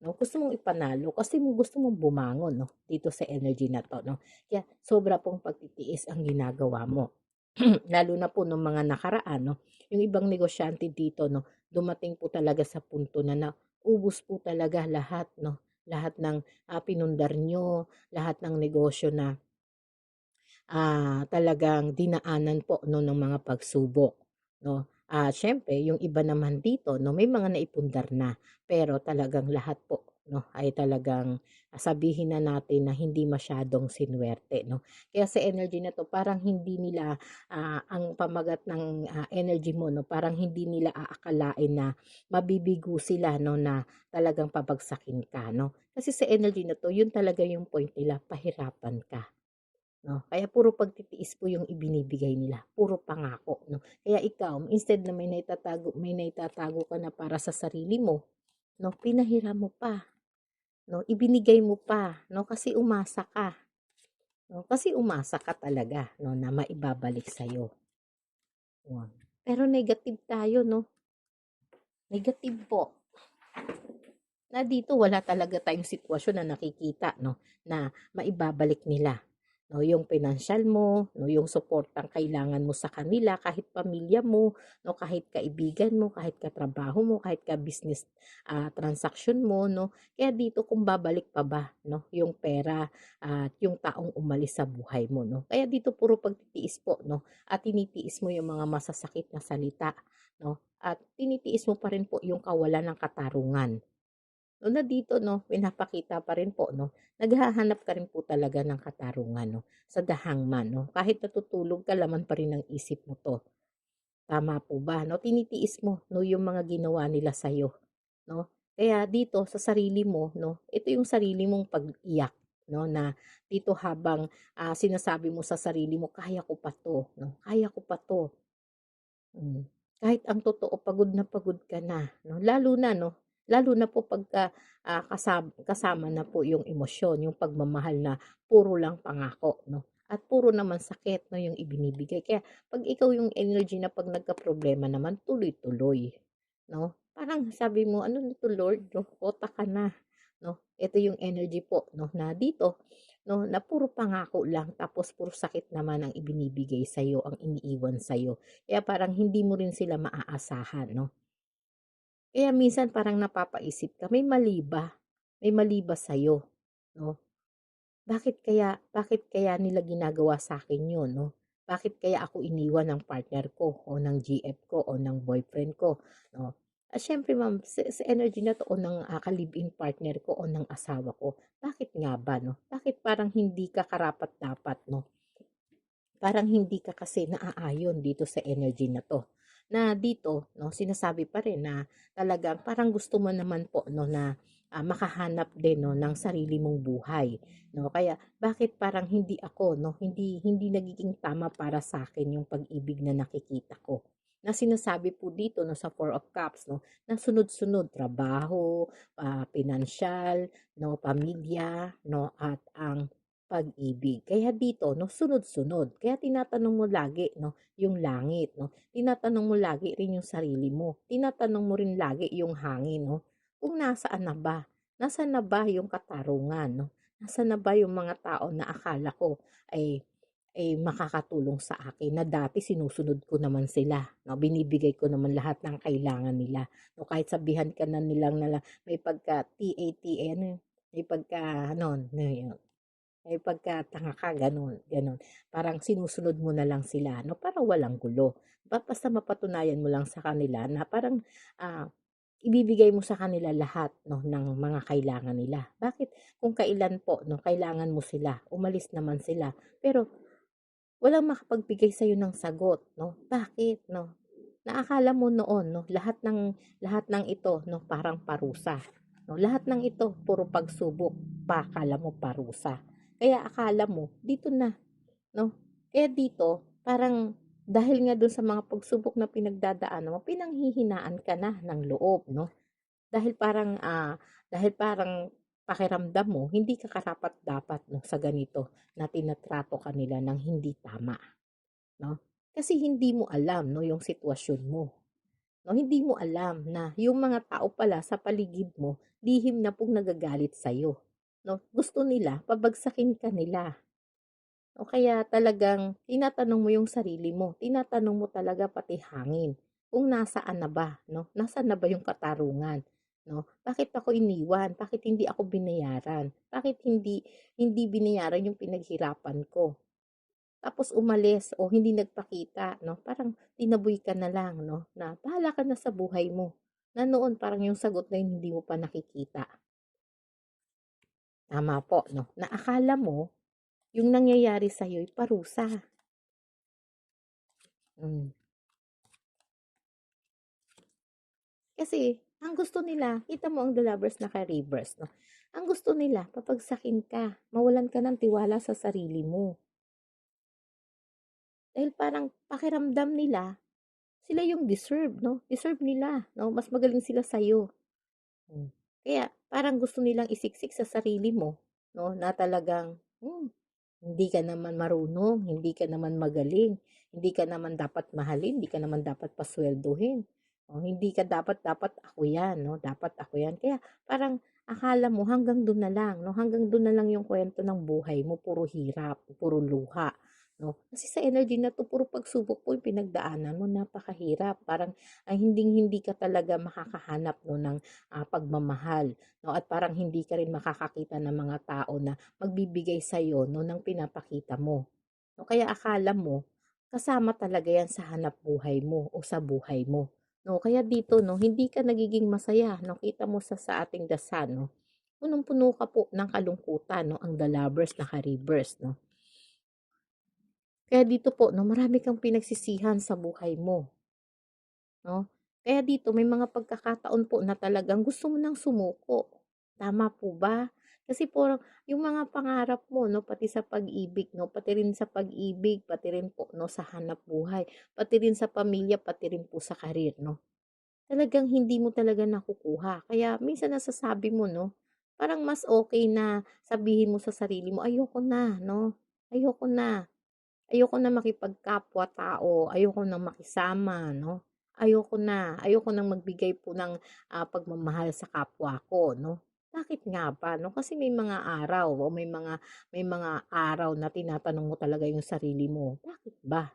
'no. Gusto mong ipanalo kasi gusto mong bumangon 'no, dito sa energy na 'to 'no. Kaya sobra pong pagtitiis ang ginagawa mo. Lalo na po nung mga nakaraan 'no, yung ibang negosyante dito 'no, dumating po talaga sa punto na naubos po talaga lahat 'no, lahat ng, pinundar niyo, lahat ng negosyo na talagang dinaanan po 'no ng mga pagsubok 'no. Siyempre yung iba naman dito 'no, may mga naipundar na, pero talagang lahat po 'no ay talagang, sabihin na natin na hindi masyadong sinuwerte 'no. Kaya sa energy na 'to parang hindi nila, ang pamagat ng, energy mo 'no, parang hindi nila aakalain na mabibigo sila 'no, na talagang pabagsakin ka 'no. Kasi sa energy na 'to yun talaga yung point nila, pahirapan ka. 'No, kaya puro pagtitiis po yung ibinibigay nila, puro pangako 'no. Kaya ikaw instead na may naitatago ka na para sa sarili mo 'no, pinahiram mo pa 'no, ibinigay mo pa 'no, kasi umasa ka 'no, kasi umasa ka talaga 'no na maibabalik sa'yo, 'yun. Pero negative tayo 'no, negative po. Na dito wala talaga tayong sitwasyon na nakikita 'no, na maibabalik nila. no, yung pinansyal mo, no, yung suportang kailangan mo sa kanila, kahit pamilya mo, no, kahit kaibigan mo, kahit katrabaho mo, kahit ka business transaction mo, no. Kaya dito kung babalik pa ba, no, yung pera at yung taong umalis sa buhay mo, no. Kaya dito puro pagtitiis po, no, at tinitiis mo yung mga masasakit na salita, no, at tinitiis mo pa rin po yung kawalan ng katarungan. No, na dito 'no, pinapakita pa rin po 'no, naghahanap ka rin po talaga ng katarungan 'no, sa the hangman 'no. Kahit natutulog ka laman pa rin ng isip mo 'to, tama po ba 'no? Tinitiis mo 'no, yung mga ginawa nila sa'yo 'no. Kaya dito sa sarili mo 'no, ito yung sarili mong pag-iyak 'no, na dito habang sinasabi mo sa sarili mo, "Kaya ko pa 'to 'no, kaya ko pa 'to." Hmm. Kahit ang totoo pagod ka na 'no, lalo na po pagka, kasama na po yung emosyon, yung pagmamahal na puro lang pangako 'no, at puro naman sakit 'no yung ibinibigay. Kaya 'pag ikaw yung energy na 'pag nagkaproblema naman tuloy-tuloy 'no. Parang sabi mo, "Ano na 'to Lord 'no, kota ka na." 'No, ito yung energy po 'no, na dito 'no, na puro pangako lang tapos puro sakit naman ang ibinibigay sa'yo, ang iniiwan sa'yo. Kaya parang hindi mo rin sila maaasahan 'no. Kaya minsan parang napapaisip ka, may mali ba sa'yo 'no? Bakit kaya nila ginagawa sa'kin 'yun 'no? Bakit kaya ako iniwan ng partner ko o ng GF ko o ng boyfriend ko 'no? At siyempre ma'am sa energy na 'to o ng, ka-live-in partner ko o ng asawa ko, bakit nga ba 'no? Bakit parang hindi ka karapat-dapat 'no? Parang hindi ka kasi naaayon dito sa energy na 'to. Na dito 'no, sinasabi pa rin na talagang parang gusto mo naman po 'no na, makahanap din 'no ng sarili mong buhay 'no. Kaya bakit parang hindi ako 'no, hindi hindi nagiging tama para sa akin yung pag-ibig na nakikita ko. Na sinasabi po dito 'no sa Four of Cups 'no, na sunod-sunod trabaho, pinansiyal 'no, pamilya 'no, at ang pag-ibig. Kaya dito 'no, sunod-sunod. Kaya tinatanong mo lagi 'no, yung langit 'no. Tinatanong mo lagi rin yung sarili mo. Tinatanong mo rin lagi yung hangin 'no, kung nasaan na ba? Nasaan na ba yung katarungan 'no? Nasaan na ba yung mga tao na akala ko ay makakatulong sa akin na dati sinusunod ko naman sila 'no, binibigay ko naman lahat ng kailangan nila 'no, kahit sabihan ka na nilang may pagka TAT ano, may pagka ano, may pagkatanga ka gano'n, gano'n. Parang sinusunod mo na lang sila 'no, para walang gulo. Basta mapatunayan mo lang sa kanila na parang, ah, ibibigay mo sa kanila lahat 'no, ng mga kailangan nila. Bakit kung kailan po 'no, kailangan mo sila, umalis naman sila, pero walang makapagbigay sa'yo ng sagot 'no, bakit 'no? Na akala mo noon 'no, lahat ng ito 'no, parang parusa 'no, lahat ng ito puro pagsubok pa, akala mo parusa. Kaya akala mo dito na 'no, kaya dito parang dahil nga dun sa mga pagsubok na pinagdadaanan mo, pinanghihinaan ka na ng loob 'no. Dahil parang pakiramdam mo hindi ka karapat-dapat 'no, sa ganito na tinatrato ka nila ng hindi tama 'no. Kasi hindi mo alam 'no, yung sitwasyon mo 'no, hindi mo alam na yung mga tao pala sa paligid mo lihim na pong nagagalit sa'yo 'no. Gusto nila pabagsakin ka nila. O kaya talagang tinatanong mo yung sarili mo, tinatanong mo talaga pati hangin, kung nasaan na ba 'no, nasaan na ba yung katarungan 'no? Bakit ako iniwan, bakit hindi ako binayaran, bakit hindi hindi binayaran yung pinaghirapan ko, tapos umalis o hindi nagpakita 'no, parang tinaboy ka na lang 'no, na bahala ka na sa buhay mo, na noon parang yung sagot na yun hindi mo pa nakikita. Tama po 'no, na akala mo yung nangyayari sa'yo'y parusa. Hmm. Kasi ang gusto nila, kita mo ang The Lovers naka-reverse 'no, ang gusto nila papagsakin ka, mawalan ka ng tiwala sa sarili mo. Dahil parang pakiramdam nila, sila yung deserve 'no, deserve nila 'no, mas magaling sila sa'yo. Hmm. Kaya parang gusto nilang isiksik sa sarili mo 'no, na talagang, hindi ka naman marunong, hindi ka naman magaling, hindi ka naman dapat mahalin, hindi ka naman dapat paswelduhin, o hindi ka dapat dapat ako 'yan 'no, dapat ako 'yan. Kaya parang akala mo hanggang dun na lang 'no, hanggang dun na lang yung kwento ng buhay mo, puro hirap, puro luha 'no. Kasi sa energy na 'to puro pagsubok po yung pinagdaanan mo, napakahirap. Parang, hinding-hindi ka talaga makakahanap 'no ng, pagmamahal 'no, at parang hindi ka rin makakakita ng mga tao na magbibigay sa'yo 'no ng pinapakita mo 'no. Kaya akala mo kasama talaga 'yan sa hanapbuhay mo o sa buhay mo 'no. Kaya dito 'no, hindi ka nagiging masaya 'no, kita mo sa ating dasal 'no, punong-puno ka po ng kalungkutan 'no, ang The Lovers naka-reverse 'no. Kaya dito po 'no, marami kang pinagsisihan sa buhay mo 'no. Kaya dito may mga pagkakataon po na talagang gusto mo ng sumuko, tama po ba? Kasi po yung mga pangarap mo 'no, pati sa pag-ibig 'no, pati rin sa pag-ibig, pati rin po 'no sa hanapbuhay, pati rin sa pamilya, pati rin po sa karir 'no. Talagang hindi mo talaga nakukuha. Kaya minsan nasasabi mo 'no, parang mas okay na sabihin mo sa sarili mo, "Ayoko na 'no, ayoko na. Ayoko na makipagkapwa-tao, ayoko na makisama 'no, ayoko ng magbigay po ng, pagmamahal sa kapwa ko 'no." Bakit nga ba 'no? Kasi may mga araw o may mga araw na tinatanong mo talaga yung sarili mo, "Bakit ba?"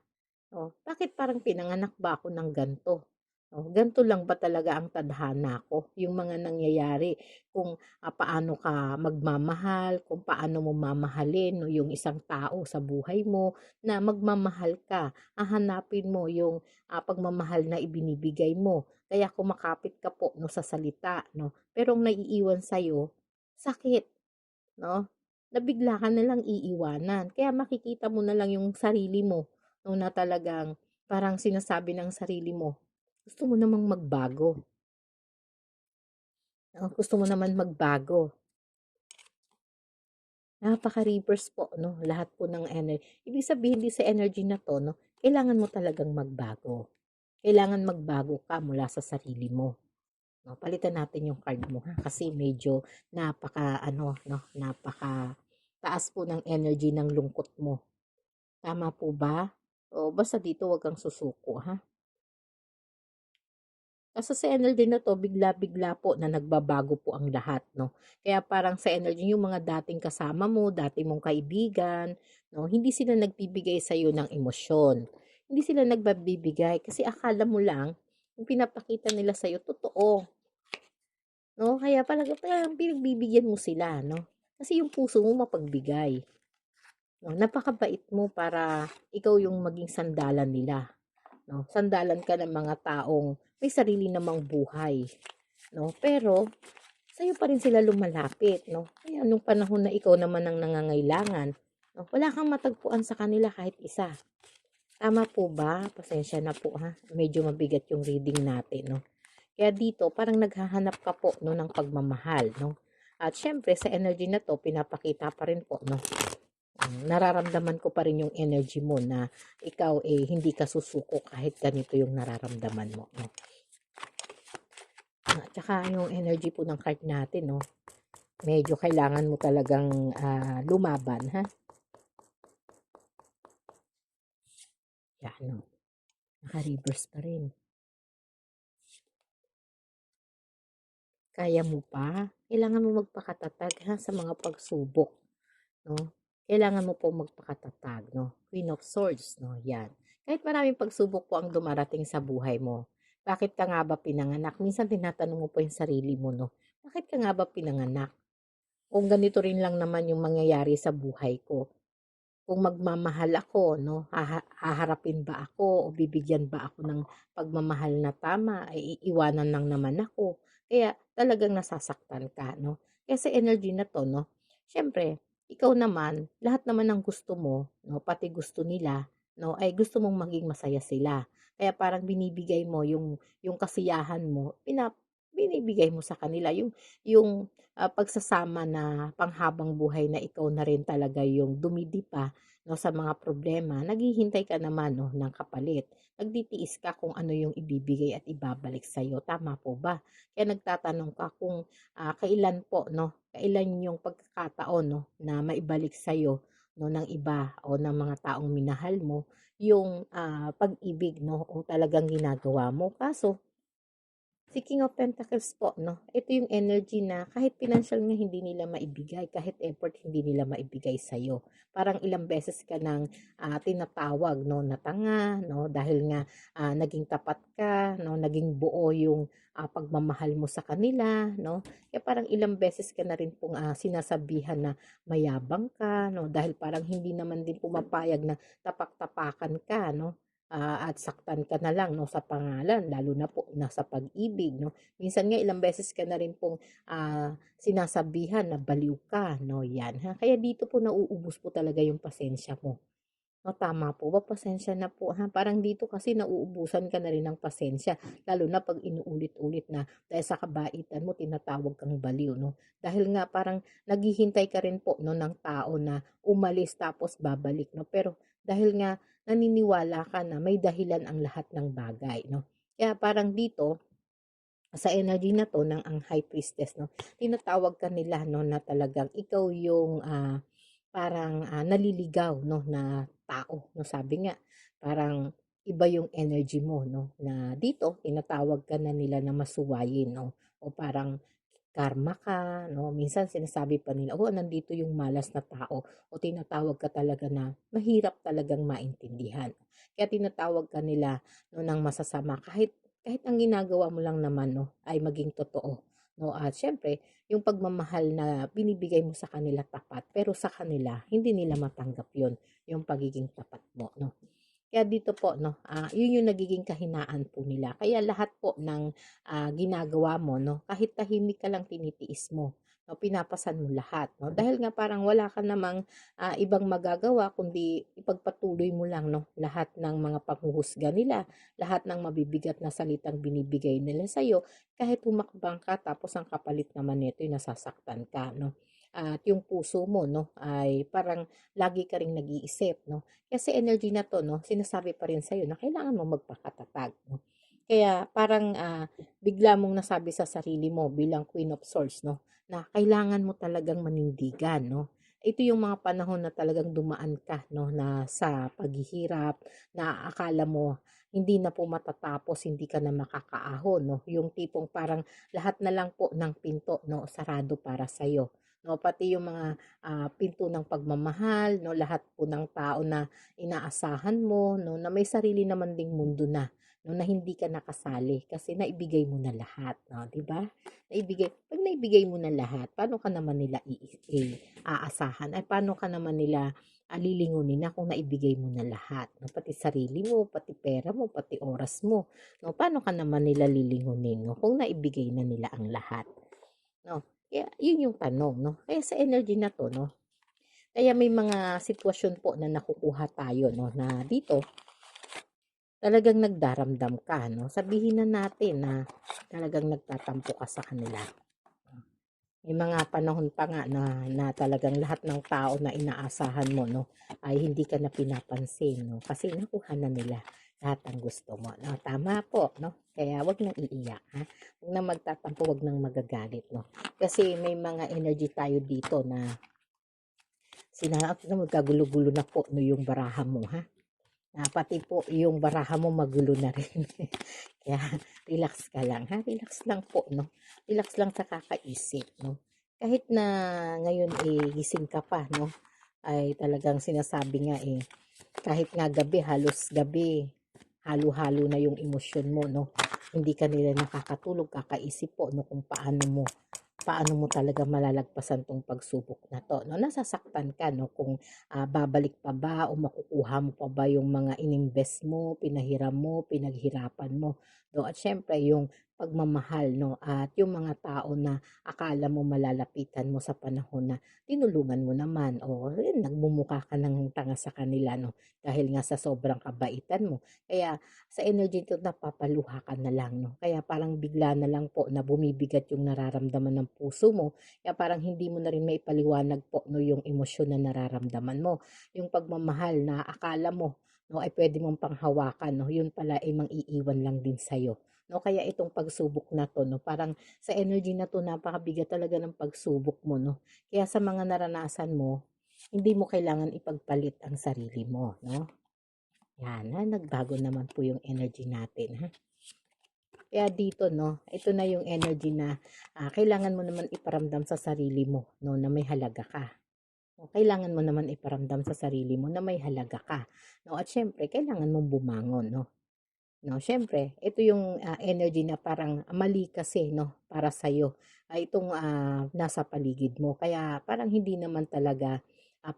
Oh, bakit parang pinanganak ba ako ng gan'to? Oh, gan'to lang ba talaga ang tadhana ko? Yung mga nangyayari kung, paano ka magmamahal, kung paano mo mamahalin 'no, yung isang tao sa buhay mo na magmamahal ka, hahanapin mo yung, pagmamahal na ibinibigay mo. Kaya kumakapit ka po 'no, sa salita 'no, pero ang naiiwan sa'yo, sakit 'no, na bigla ka nalang iiwanan. Kaya makikita mo na lang yung sarili mo 'no, na talagang parang sinasabi ng sarili mo, gusto mo namang magbago, gusto mo naman magbago. Napaka-reverse po 'no, lahat po ng ibig sabihin din sa energy na 'to 'no, kailangan mo talagang magbago. Kailangan magbago ka mula sa sarili mo 'no. Palitan natin yung card mo ha, kasi medyo napaka-ano 'no, napaka-taas po ng energy ng lungkot mo. Tama po ba? O basta dito 'wag kang susuko ha. Kasi sa energy na 'to bigla-bigla po na nagbabago po ang lahat 'no. Kaya parang sa energy yung mga dating kasama mo, dati mong kaibigan 'no, hindi sila nagbibigay sa'yo ng emosyon. Hindi sila nagbibigay kasi akala mo lang yung pinapakita nila sa'yo totoo 'no. Kaya parang pinagbibigyan mo sila 'no, kasi yung puso mo mapagbigay 'no. Napakabait mo para ikaw yung maging sandalan nila 'no. Sandalan ka ng mga taong may sarili namang buhay 'no, pero sa'yo pa rin sila lumalapit 'no. Kaya nung panahon na ikaw naman ang nangangailangan 'no, wala kang matagpuan sa kanila kahit isa. Tama po ba? Pasensya na po ha, medyo mabigat yung reading natin 'no. Kaya dito parang naghahanap ka po 'no ng pagmamahal 'no. At siyempre sa energy na 'to pinapakita pa rin po 'no, nararamdaman ko pa rin yung energy mo na ikaw, hindi ka susuko kahit ganito yung nararamdaman mo 'no. At saka yung energy po ng card natin 'no, medyo kailangan mo talagang, lumaban ha. 'Yan 'no, naka-reverse pa rin. Kaya mo pa, kailangan mo magpakatatag ha sa mga pagsubok 'no. Kailangan mo pong magpakatatag 'no, Queen of Swords 'no, 'yan. Kahit maraming pagsubok po ang dumarating sa buhay mo, bakit ka nga ba pinanganak? Minsan tinatanong mo po yung sarili mo 'no, bakit ka nga ba pinanganak? Kung ganito rin lang naman yung mangyayari sa buhay ko, kung magmamahal ako 'no, haharapin ba ako o bibigyan ba ako ng pagmamahal na tama, ay iiwanan lang naman ako. Kaya talagang nasasaktan ka 'no. Kaya sa energy na 'to 'no, siyempre ikaw naman, lahat naman ng gusto mo 'no, pati gusto nila 'no, ay gusto mong maging masaya sila. Kaya parang binibigay mo yung kasiyahan mo, binibigay mo sa kanila yung pagsasama na panghabang buhay na ikaw na rin talaga yung dumidipa 'no, sa mga problema, naghihintay ka naman 'no, ng kapalit. Nagtitiis ka kung ano yung ibibigay at ibabalik sa'yo, tama po ba? Kaya nagtatanong ka kung, kailan po 'no, kailan yung pagkakataon 'no, na maibalik sa'yo 'no, ng iba o ng mga taong minahal mo yung, pag-ibig 'no, o talagang ginagawa mo. Kaso Si King of Pentacles po, no? Ito yung energy na kahit financial nga hindi nila maibigay, kahit effort hindi nila maibigay sa'yo. Parang ilang beses ka nang tinatawag, no, na tanga, no, dahil nga naging tapat ka, no, naging buo yung pagmamahal mo sa kanila, no. Kaya parang ilang beses ka na rin pong sinasabihan na mayabang ka, no, dahil parang hindi naman din pumapayag na tapak-tapakan ka, no. At saktan ka na lang 'no, sa pangalan lalo na po na sa pag-ibig 'no. Minsan nga ilang beses ka na rin pong sinasabihan na baliw ka 'no, 'yan ha. Kaya dito po nauubos po talaga yung pasensya mo. O tama po ba? Pasensya na po ha. Parang dito kasi nauubusan ka na rin ng pasensya lalo na 'pag inuulit-ulit na dahil sa kabaitan mo tinatawag kang baliw 'no. Dahil nga parang naghihintay ka rin po 'no ng tao na umalis tapos babalik 'no. Pero dahil nga naniniwala ka na may dahilan ang lahat ng bagay 'no. Kaya parang dito sa energy na 'to ng ang High Priestess 'no, tinatawag ka nila 'no na talagang ikaw yung parang naliligaw 'no na tao 'no. Sabi nga parang iba yung energy mo 'no, na dito tinatawag ka na nila na masuwayin 'no o parang karma ka 'no. Minsan sinasabi pa nila, "Oh, nandito yung malas na tao," o tinatawag ka talaga na mahirap talagang maintindihan. Kaya tinatawag ka nila 'no ng masasama kahit kahit ang ginagawa mo lang naman 'no ay maging totoo 'no. At siyempre yung pagmamahal na binibigay mo sa kanila tapat, pero sa kanila hindi nila matanggap yon yung pagiging tapat mo 'no. Kaya dito po 'no, yun yung nagiging kahinaan po nila. Kaya lahat po ng ginagawa mo 'no, kahit tahimik ka lang tinitiis mo 'no, pinapasan mo lahat 'no. Dahil nga parang wala ka namang ibang magagawa kundi ipagpatuloy mo lang 'no, lahat ng mga panghuhusga nila, lahat ng mabibigat na salitang binibigay nila sa'yo, kahit humakbang ka tapos ang kapalit naman nito ay nasasaktan ka 'no. At yung puso mo 'no, ay parang lagi ka ring nag-iisip 'no. Kasi energy na 'to 'no, sinasabi pa rin sa'yo na kailangan mo magpakatatag 'no. Kaya parang bigla mong nasabi sa sarili mo bilang Queen of Swords 'no, na kailangan mo talagang manindigan 'no. Ito yung mga panahon na talagang dumaan ka 'no, na sa paghihirap na akala mo hindi na po matatapos, hindi ka na makakaahon 'no. Yung tipong parang lahat na lang po ng pinto 'no, sarado para sa'yo 'no. Pati yung mga pinto ng pagmamahal 'no, lahat po ng tao na inaasahan mo 'no, na may sarili naman ding mundo na 'no, na hindi ka nakasali kasi naibigay mo na lahat 'no, 'di ba? 'Pag naibigay mo na lahat, paano ka naman nila aasahan ay paano ka naman nila lilingunin na kung naibigay mo na lahat 'no, pati sarili mo, pati pera mo, pati oras mo 'no, paano ka naman nila lilingunin 'no, kung naibigay na nila ang lahat 'no? Kaya yun yung tanong 'no. Kaya sa energy na 'to 'no, kaya may mga sitwasyon po na nakukuha tayo 'no, na dito talagang nagdaramdam ka 'no. Sabihin na natin na talagang nagtatampo ka sa kanila. May mga panahon pa nga na talagang lahat ng tao na inaasahan mo 'no, ay hindi ka na pinapansin 'no, kasi nakuha na nila lahat ng gusto mo 'no. Tama po 'no, kaya 'wag nang iiyak ha, 'wag nang magtatampo, 'wag nang magagalit 'no. Kasi may mga energy tayo dito na magkagulo-gulo na po 'no yung baraha mo ha. Pati po yung baraha mo magulo na rin. Kaya relax ka lang ha, relax lang po 'no. Relax lang sa kakaisip 'no. Kahit na ngayon, gising ka pa 'no, ay talagang sinasabi nga, kahit nga gabi, halos gabi, halo-halo na yung emosyon mo 'no. Hindi ka nila nakakatulog, kakaisip po 'no kung paano mo talaga malalagpasan 'tong pagsubok na 'to 'no. Nasasaktan ka 'no kung babalik pa ba o makukuha mo pa ba yung mga ininvest mo, pinahiram mo, pinaghirapan mo 'no. At siyempre yung pagmamahal 'no at yung mga tao na akala mo malalapitan mo sa panahon na tinulungan mo naman o yun, nagmumukha ka ng tanga sa kanila 'no, dahil nga sa sobrang kabaitan mo. Kaya sa energy nito napapaluha ka na lang 'no. Kaya parang bigla na lang po na bumibigat yung nararamdaman ng puso mo. Kaya parang hindi mo na rin maipaliwanag po 'no yung emosyon na nararamdaman mo. Yung pagmamahal na akala mo 'no ay puwede mong panghawakan 'no, yun pala ay mang-iiwan lang din sa'yo 'no. Kaya itong pagsubok na 'to 'no, parang sa energy na 'to napakabigat talaga ng pagsubok mo 'no. Kaya sa mga naranasan mo, hindi mo kailangan ipagpalit ang sarili mo 'no. Yan, nagbago naman po yung energy natin ha. Kaya dito 'no, ito na yung energy na, kailangan mo naman iparamdam sa sarili mo 'no, na may halaga ka. O kailangan mo naman iparamdam sa sarili mo na may halaga ka 'no, at siyempre kailangan mong bumangon 'no. 'No, siyempre ito yung, energy na parang mali kasi 'no, para sa'yo, itong, nasa paligid mo. Kaya parang hindi naman talaga,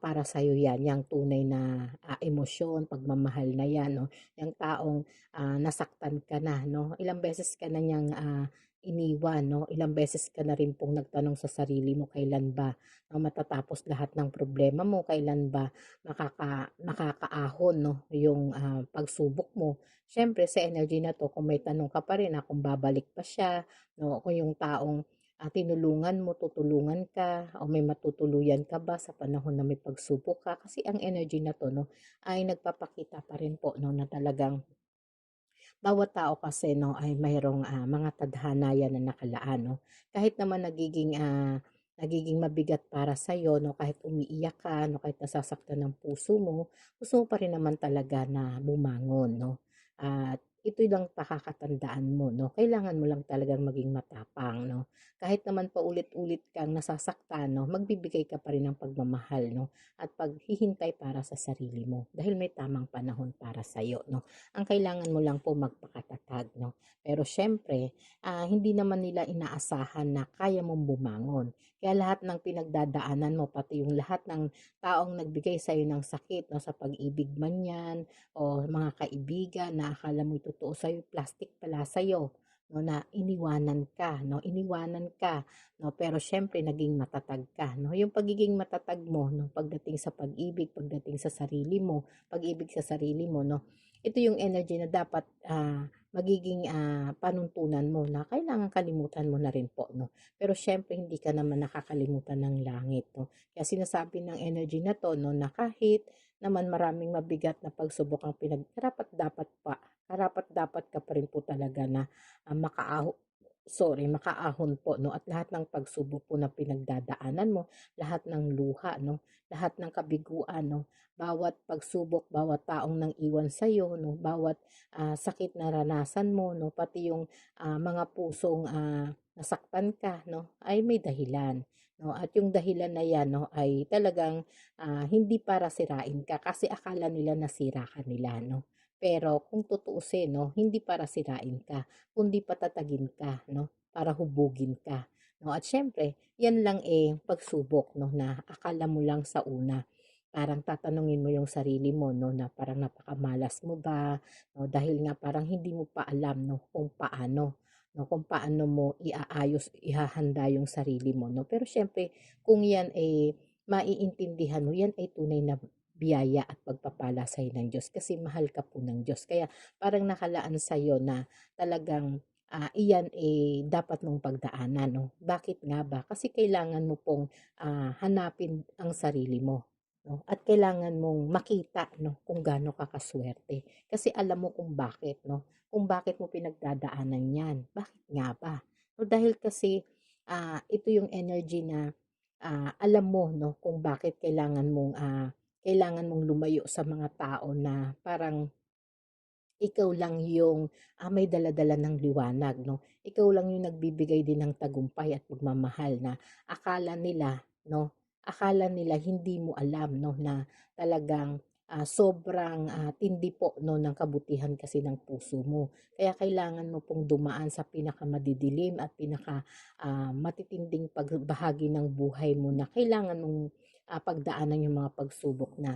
para sa'yo 'yan, yang tunay na, emosyon, pagmamahal na 'yan 'no, yang taong, nasaktan ka na 'no. Ilang beses ka na niyang, iniwan 'no, ilang beses ka na rin pong nagtanong sa sarili mo, kailan ba, matatapos lahat ng problema mo, kailan ba makakaahon 'no, yung, pagsubok mo. Siyempre sa energy na 'to kung may tanong ka pa rin na kung babalik pa siya 'no, kung yung taong, tinulungan mo tutulungan ka o may matutuluyan ka ba sa panahon na may pagsubok ka. Kasi ang energy na 'to 'no, ay nagpapakita pa rin po 'no, na talagang bawat tao kasi 'no, ay mayroong, mga tadhana yan na nakalaan 'no. Kahit naman nagiging mabigat para sa'yo 'no, kahit umiiyak ka 'no, kahit nasasaktan ng puso mo, gusto mo pa rin naman talaga na bumangon 'no. At ito lang pakakatandaan mo 'no, kailangan mo lang talagang maging matapang 'no. Kahit naman paulit-ulit kang nasasaktan 'no, magbibigay ka pa rin ng pagmamahal 'no, at paghihintay para sa sarili mo dahil may tamang panahon para sa'yo 'no. Ang kailangan mo lang po magpakatatag 'no. Pero siyempre, hindi naman nila inaasahan na kaya mong bumangon. Kaya lahat ng pinagdadaanan mo, pati yung lahat ng taong nagbigay sa'yo ng sakit 'no, sa pag-ibig man 'yan o mga kaibigan na akala mo'y totoo sa'yo, plastic pala sa'yo 'no, na iniwanan ka 'no, iniwanan ka 'no, pero siyempre naging matatag ka 'no. Yung pagiging matatag mo 'no, pagdating sa pag-ibig, pagdating sa sarili mo, pag-ibig sa sarili mo 'no, ito yung energy na dapat, magiging, panuntunan mo na kailangan kalimutan mo na rin po 'no. Pero siyempre hindi ka naman nakakalimutan ng langit 'no. Kaya sinasabi ng energy na 'to 'no, na kahit naman maraming mabigat na pagsubok ang karapat-dapat ka pa rin po talaga na, makaahon po 'no, at lahat ng pagsubok po na pinagdadaanan mo, lahat ng luha 'no, lahat ng kabiguan 'no, bawat pagsubok, bawat taong nang iwan sa'yo 'no, bawat, sakit na naranasan mo 'no, pati yung, mga pusong, nasaktan ka 'no, ay may dahilan 'no, at yung dahilan na 'yan 'no, ay talagang, hindi para sirain ka kasi akala nila nasira ka nila 'no. Pero kung tutuusin 'no, hindi para sirain ka, kundi patatagin ka 'no, para hubugin ka 'no. At siyempre 'yan lang, pagsubok 'no, na akala mo lang sa una, parang tatanungin mo yung sarili mo 'no, na parang napakamalas mo ba 'no, dahil nga parang hindi mo pa alam 'no, kung paano 'no, kung paano mo ihahanda yung sarili mo 'no. Pero siyempre kung 'yan, maiintindihan mo, 'yan ay tunay na biyaya at pagpapala sa'yo ng Diyos kasi mahal ka po ng Diyos. Kaya parang nakalaan sa'yo na talagang, iyan, dapat mong pagdaanan 'no. Bakit nga ba? Kasi kailangan mo pong, hanapin ang sarili mo 'no, at kailangan mong makita 'no, kung gaano ka kaswerte. Kasi alam mo kung bakit 'no, kung bakit mo pinagdadaanan 'yan. Bakit nga ba? No, dahil kasi, ito yung energy na, alam mo 'no, kung bakit kailangan mong lumayo sa mga tao na parang ikaw lang yung, may dala-dala ng liwanag 'no. Ikaw lang yung nagbibigay din ng tagumpay at pagmamahal na akala nila 'no, akala nila hindi mo alam 'no, na talagang, sobrang, tindi po 'no ng kabutihan kasi ng puso mo. Kaya kailangan mo pong dumaan sa pinakamadidilim at matitinding pagbahagi ng buhay mo na kailangan mong, pagdaanan yung mga pagsubok na,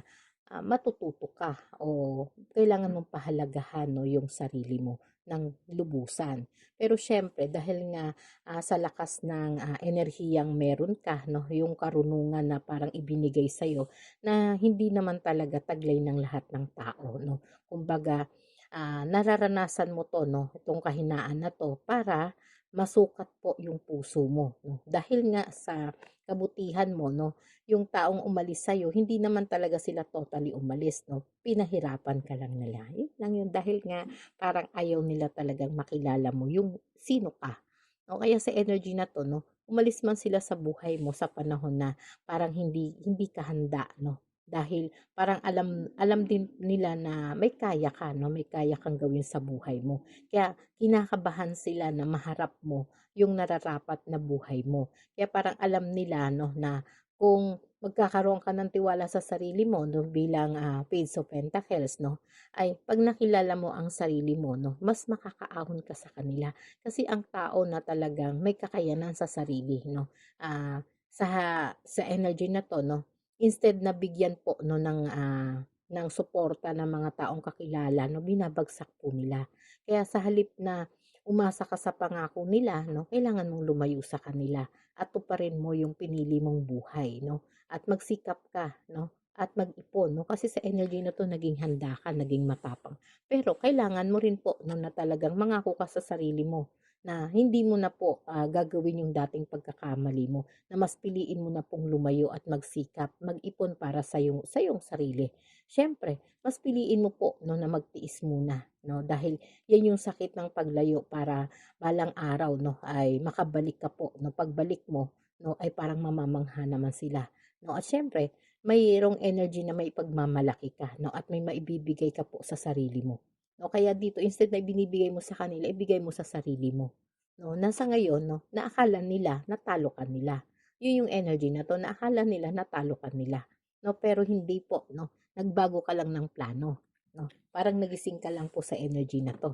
matututo ka o kailangan mong pahalagahan 'no, yung sarili mo ng lubusan. Pero siyempre dahil nga, sa lakas ng, enerhiyang meron ka 'no, yung karunungan na parang ibinigay sa'yo na hindi naman talaga taglay ng lahat ng tao 'no. Kumbaga, nararanasan mo 'to 'no, itong kahinaan na 'to para masukat po yung puso mo 'no. Dahil nga sa kabutihan mo 'no, yung taong umalis sa'yo hindi naman talaga sila totally umalis 'no, pinahirapan ka lang nila, yun lang yun. Dahil nga parang ayaw nila talagang makilala mo yung sino ka 'no. Kaya sa energy na 'to 'no, umalis man sila sa buhay mo sa panahon na parang hindi hindi ka handa 'no, Dahil parang alam alam din nila na may kaya ka 'no, may kaya kang gawin sa buhay mo. Kaya kinakabahan sila na maharap mo yung nararapat na buhay mo. Kaya parang alam nila 'no na kung magkakaroon ka ng tiwala sa sarili mo 'no bilang, Page of Pentacles 'no, ay 'pag nakilala mo ang sarili mo 'no, mas makakaahon ka sa kanila. Kasi ang tao na talagang may kakayanan sa sarili 'no, sa energy na 'to 'no, instead na bigyan po 'no ng suporta ng mga taong kakilala 'no, binabagsak po nila. Kaya sa halip na umasa ka sa pangako nila 'no, kailangan mong lumayo sa kanila at tuparin mo yung pinili mong buhay 'no, at magsikap ka 'no, at mag-ipon 'no, kasi sa energy na 'to naging handa ka, naging matapang. Pero kailangan mo rin po 'no, na talagang mangako ka sa sarili mo na hindi mo na po, gagawin yung dating pagkakamali mo, na mas piliin mo na pong lumayo at magsikap, mag-ipon para sa iyong sarili. Siyempre, mas piliin mo po 'no, na magtiis muna 'no, dahil 'yan yung sakit ng paglayo para balang araw 'no, ay makabalik ka po 'no, pagbalik mo 'no, ay parang mamamangha naman sila 'no. At siyempre, mayroong energy na maipagmamalaki ka 'no, at may maibibigay ka po sa sarili mo 'no. Kaya dito instead na ibinibigay mo sa kanila, ibigay mo sa sarili mo 'no, na sa ngayon 'no, na akala nila natalo ka nila. Yun yung energy na 'to, na akala nila natalo ka nila 'no, pero hindi po 'no, nagbago ka lang ng plano 'no. Parang nagising ka lang po sa energy na 'to.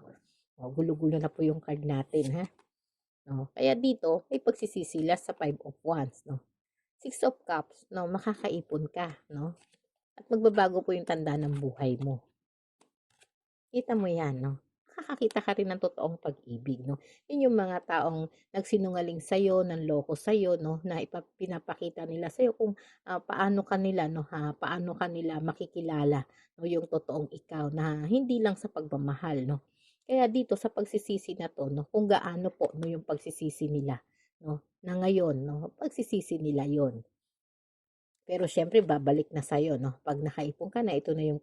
Oh, gulo-gulo na po yung card natin, ha. No, kaya dito may pagsisisi sa Five of Wands 'no. Six of Cups 'no, makakaipon ka 'no, at magbabago po yung tanda ng buhay mo. Kita mo 'yan 'no, makakakita ka rin ng totoong pag-ibig 'no. 'Yun yung mga taong nagsinungaling sa'yo, nanloko sa'yo 'no, na pinapakita nila sa'yo kung, paano kanila 'no, paano kanila makikilala 'no, yung totoong ikaw na hindi lang sa pagmamahal 'no. Kaya dito sa pagsisisi na 'to 'no, kung gaano po 'no yung pagsisisi nila 'no, na ngayon 'no, pagsisisi nila 'yon. Pero siyempre babalik na sa'yo 'no, 'pag nakaipon ka na, ito na yung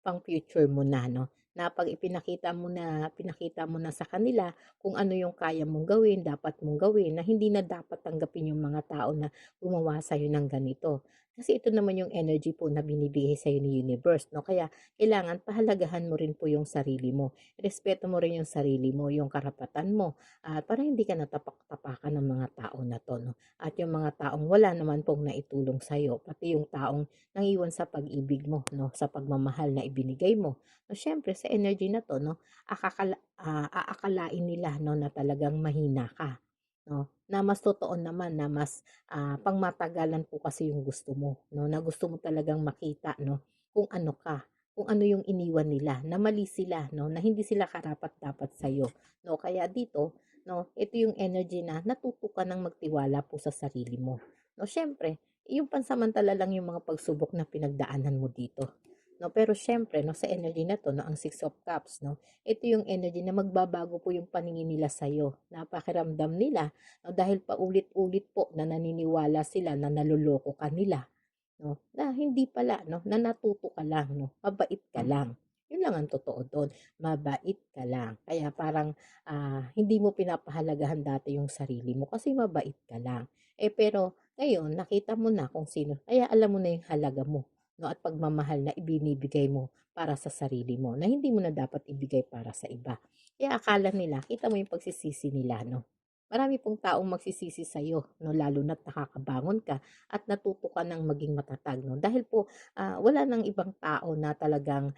pang-future mo na 'no, na 'pag pinakita mo na sa kanila kung ano yung kaya mong gawin, dapat mong gawin, na hindi na dapat tanggapin yung mga tao na gumawa sa'yo ng ganito. Kasi ito naman yung energy po na binibigay sa'yo ni universe 'no, kaya kailangan pahalagahan mo rin po yung sarili mo. Respeto mo rin yung sarili mo, yung karapatan mo, at para hindi ka natapak-tapakan ng mga tao na 'to 'no. At yung mga taong wala naman pong naitulong sa'yo, pati yung taong nangiwan sa pag-ibig mo 'no, sa pagmamahal na ibinigay mo. So, siyempre sa energy na 'to 'no, aakalain nila 'no, na talagang mahina ka 'no, na mas totoo naman na mas, pangmatagalan po kasi yung gusto mo 'no, na gusto mo talagang makita 'no, kung ano ka, kung ano yung iniwan nila, na mali sila 'no, na hindi sila karapat-dapat sa'yo 'no. Kaya dito 'no, ito yung energy na natuto ka ng magtiwala po sa sarili mo 'no. Siyempre, yung pansamantala lang yung mga pagsubok na pinagdaanan mo dito 'no, pero siyempre 'no, sa energy na 'to 'no, ang Six of Cups 'no, ito yung energy na magbabago po yung paningin nila sa'yo, na pakiramdam nila 'no, dahil paulit-ulit po na naniniwala sila na naloloko ka nila 'no, na hindi pala 'no, na natuto ka lang 'no, mabait ka lang. Yun lang ang totoo dun, mabait ka lang. Kaya parang, hindi mo pinapahalagahan dati yung sarili mo kasi mabait ka lang. Eh, pero ngayon nakita mo na kung sino, kaya alam mo na yung halaga mo 'no, at pagmamahal na ibinibigay mo para sa sarili mo, na hindi mo na dapat ibigay para sa iba. Kaya akala nila, kita mo yung pagsisisi nila 'no. Marami pong taong magsisisi sa'yo 'no, lalo na't nakakabangon ka at natuto ka ng maging matatag 'no. Dahil po, wala ng ibang tao na talagang,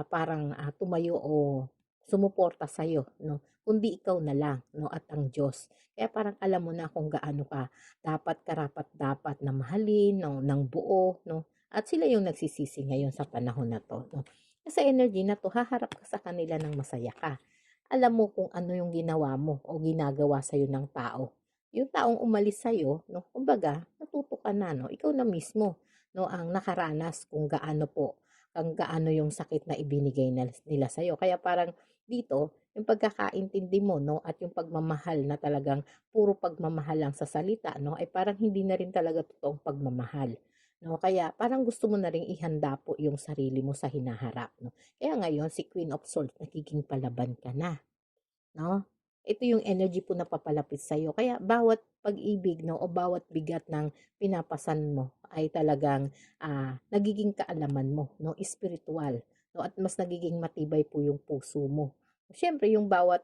parang, tumayo o sumuporta sa'yo 'no, kundi ikaw na lang 'no, at ang Diyos. Kaya parang alam mo na kung gaano ka dapat karapat-dapat na mahalin 'no, ng buo 'no, at sila yung nagsisisi ngayon sa panahon na 'to 'no. Sa energy na 'to haharap ka sa kanila ng masaya ka. Alam mo kung ano yung ginawa mo o ginagawa sa'yo ng tao. Yung taong umalis sa'yo 'no, kumbaga natuto ka na 'no, ikaw na mismo 'no, ang nakaranas kung gaano yung sakit na ibinigay nila sa'yo. Kaya parang dito, yung pagkakaintindi mo 'no, at yung pagmamahal na talagang puro pagmamahal lang sa salita 'no, ay parang hindi na rin talaga totoong pagmamahal 'no. Kaya parang gusto mo na ring ihanda po yung sarili mo sa hinaharap 'no. Kaya ngayon si Queen of Swords nagiging palaban ka na. 'No? Ito yung energy po na papalapit sa'yo, kaya bawat pag-ibig 'no, o bawat bigat ng pinapasan mo ay talagang, nagiging kaalaman mo 'no, espirituwal 'no, at mas nagiging matibay po yung puso mo. Siyempre yung bawat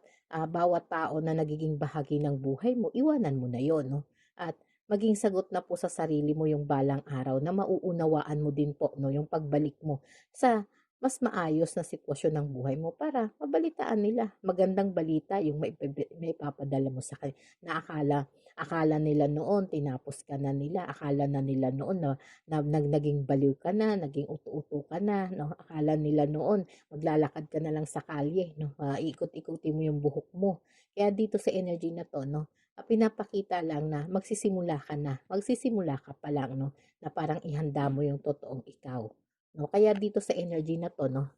tao na nagiging bahagi ng buhay mo, iwanan mo na yon 'no, at maging sagot na po sa sarili mo yung balang araw na mauunawaan mo din po 'no, yung pagbalik mo sa mas maayos na sitwasyon ng buhay mo para mabalitaan nila. Magandang balita yung maipapadala mo sa kanila na akala nila noon tinapos ka na nila, akala na nila noon naging baliw ka na, naging uto-uto ka na 'no, akala nila noon maglalakad ka na lang sa kalye 'no, ikot-ikutin mo yung buhok mo. Kaya dito sa energy na 'to 'no, pinapakita lang na magsisimula ka na, magsisimula ka pa lang 'no, na parang ihanda mo yung totoong ikaw 'no. Kaya dito sa energy na 'to 'no,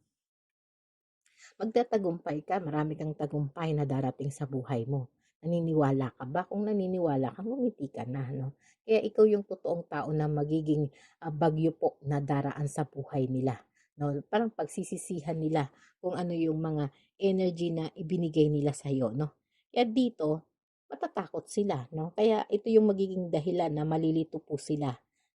magtatagumpay ka, marami kang tagumpay na darating sa buhay mo. Naniniwala ka ba? Kung naniniwala ka, ngumiti ka na 'no. Kaya ikaw yung totoong tao na magiging, bagyo po na daraan sa buhay nila 'no. Parang pagsisisihan nila kung ano yung mga energy na ibinigay nila sa'yo 'no. Kaya dito, matatakot sila 'no. Kaya ito yung magiging dahilan na malilito po sila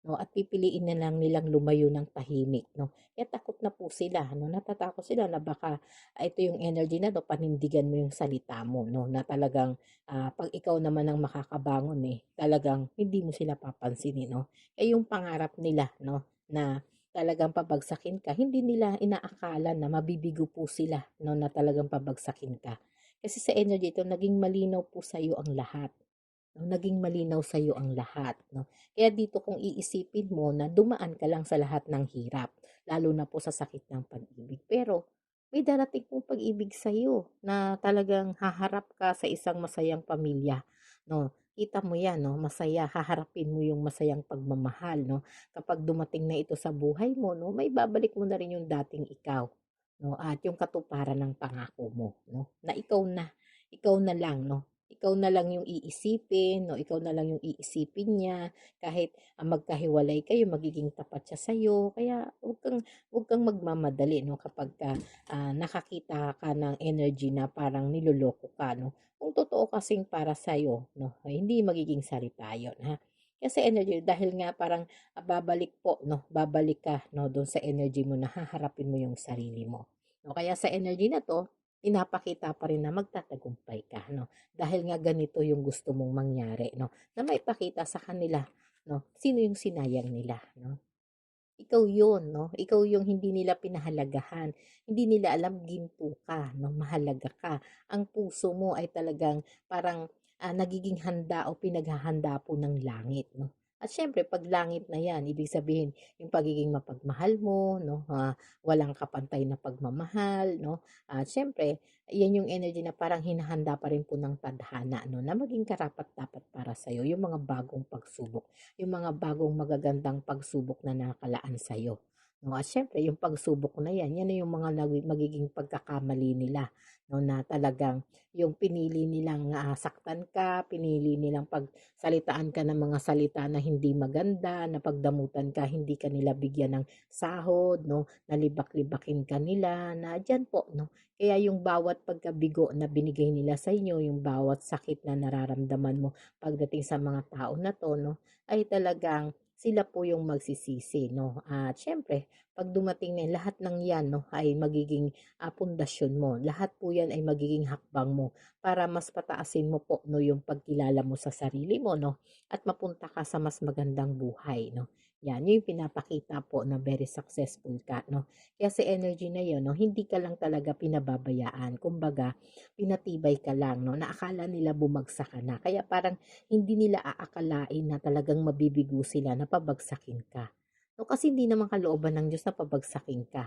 'no, at pipiliin na lang nilang lumayo ng tahimik 'no. Kaya takot na po sila 'no, natatakot sila na baka, ito yung energy na 'to panindigan mo yung salita mo 'no, na talagang, 'pag ikaw naman ang makakabangon, talagang hindi mo sila papansinin 'no. Yung pangarap nila 'no, na talagang pabagsakin ka, hindi nila inaakala na mabibigo po sila 'no, na talagang pabagsakin ka. Kasi sa energy ito naging malinaw po sa'yo ang lahat. 'No, naging malinaw sa iyo ang lahat 'no. Kaya dito kung iisipin mo na dumaan ka lang sa lahat ng hirap, lalo na po sa sakit ng pag-ibig, pero may darating pong pag-ibig sa iyo na talagang haharap ka sa isang masayang pamilya 'no. Kita mo 'yan 'no, masaya, haharapin mo yung masayang pagmamahal 'no. Kapag dumating na ito sa buhay mo 'no, maibabalik mo na rin yung dating ikaw 'no, at yung katuparan ng pangako mo 'no, na ikaw na lang 'no. Ikaw na lang yung iisipin 'no, ikaw na lang yung iisipin niya kahit, magkahiwalay kayo magiging tapat siya sa'yo. Kaya huwag kang magmamadali 'no kapagka, nakakita ka ng energy na parang niloloko ka 'no. Kung totoo kasing para sa'yo 'no, ay hindi magiging salita yun, ha. Kasi energy dahil nga parang, babalik po 'no, babalik ka 'no dun sa energy mo na haharapin mo yung sarili mo 'no. Kaya sa energy na 'to, pinapakita pa rin na magtatagumpay ka 'no. Dahil nga ganito yung gusto mong mangyari 'no, na maipakita sa kanila 'no, sino yung sinayang nila 'no. Ikaw yun 'no, ikaw yung hindi nila pinahalagahan, hindi nila alam ginto ka 'no, mahalaga ka. Ang puso mo ay talagang parang, nagiging handa o pinaghahanda po ng langit 'no. At siyempre 'pag langit na 'yan, ibig sabihin yung pagiging mapagmahal mo 'no, walang kapantay na pagmamahal 'no, at siyempre 'yan yung energy na parang hinahanda pa rin po ng tadhana 'no, na maging karapat-dapat para sa'yo yung mga bagong pagsubok, yung mga bagong magagandang pagsubok na nakalaan sa'yo 'no. At siyempre yung pagsubok na 'yan, 'yan na yung mga magiging pagkakamali nila 'no, na talagang yung pinili nilang, saktan ka, pinili nilang pagsalitaan ka ng mga salita na hindi maganda, na pagdamutan ka, hindi ka nila bigyan ng sahod 'no, na libak-libakin ka nila, na diyan po 'no. Kaya yung bawat pagkabigo na binigay nila sa inyo, yung bawat sakit na nararamdaman mo pagdating sa mga tao na 'to 'no, ay talagang sila po yung magsisisi 'no. At siyempre 'pag dumating na lahat ng 'yan 'no, ay magiging, pundasyon mo. Lahat po 'yan ay magiging hakbang mo para mas pataasin mo po 'no, yung pagkilala mo sa sarili mo 'no, at mapunta ka sa mas magandang buhay 'no. 'Yan, yun yung pinapakita po na very successful ka 'no. Kaya sa energy na 'yun 'no, hindi ka lang talaga pinababayaan. Kumbaga pinatibay ka lang 'no, na akala nila bumagsak ka na. Kaya parang hindi nila aakalain na talagang mabibigo sila na pabagsakin ka. No, kasi hindi naman kalooban ng Diyos na pabagsakin ka.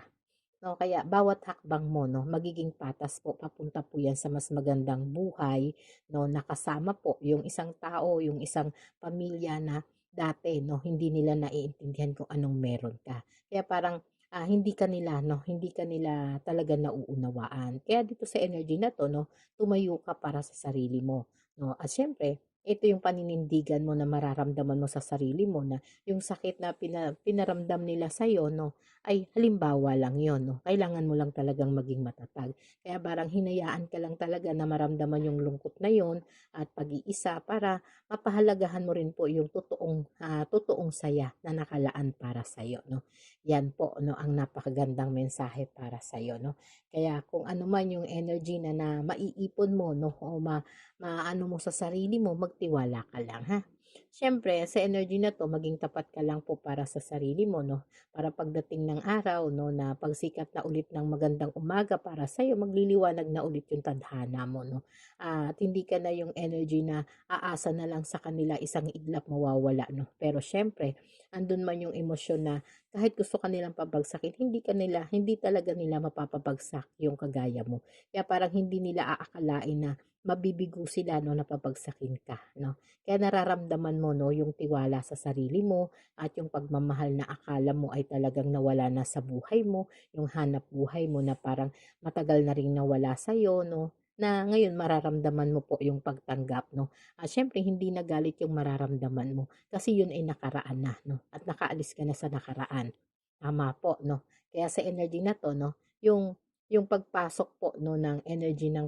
No, kaya bawat hakbang mo 'no, magiging patas po, papunta po 'yan sa mas magandang buhay 'no, nakasama po yung isang tao, yung isang pamilya na dati 'no, hindi nila naiintindihan kung anong meron ka. Kaya parang, hindi ka nila talaga nauunawaan. Kaya dito sa energy na 'to 'no, tumayo ka para sa sarili mo 'no, at siyempre ito yung paninindigan mo na mararamdaman mo sa sarili mo na yung sakit na pinaramdam nila sa'yo 'no, ay halimbawa lang yon 'no. Kailangan mo lang talagang maging matatag. Kaya parang hinayaan ka lang talaga na maramdaman yung lungkot na yon at pag-iisa para mapahalagahan mo rin po yung totoong saya na nakalaan para sa'yo 'no. Yan po 'no, ang napakagandang mensahe para sa'yo 'no. Kaya kung ano man yung energy na maiipon mo 'no o maano mo sa sarili mo, magtiwala ka lang ha. Siyempre, sa energy na to, maging tapat ka lang po para sa sarili mo, no? Para pagdating ng araw, no, na pagsikat na ulit ng magandang umaga para sa'yo, magliliwanag na ulit yung tadhana mo, no? At hindi ka na yung energy na aasa na lang sa kanila, isang iglap mawawala, no? Pero siyempre, andun man yung emosyon na kahit gusto kanilang pabagsakin, hindi talaga nila mapapabagsak yung kagaya mo. Kaya parang hindi nila aakalain na mabibigo sila 'no, na pabagsakin ka 'no. Kaya nararamdaman mo 'no, yung tiwala sa sarili mo at yung pagmamahal na akala mo ay talagang nawala na sa buhay mo, yung hanap buhay mo na parang matagal na ring nawala sa'yo 'no, na ngayon mararamdaman mo po yung pagtanggap 'no. At siyempre hindi na galit yung mararamdaman mo kasi yun ay nakaraan na 'no, at nakaalis ka na sa nakaraan. Tama po 'no. Kaya sa energy na 'to 'no, yung pagpasok po 'no ng energy ng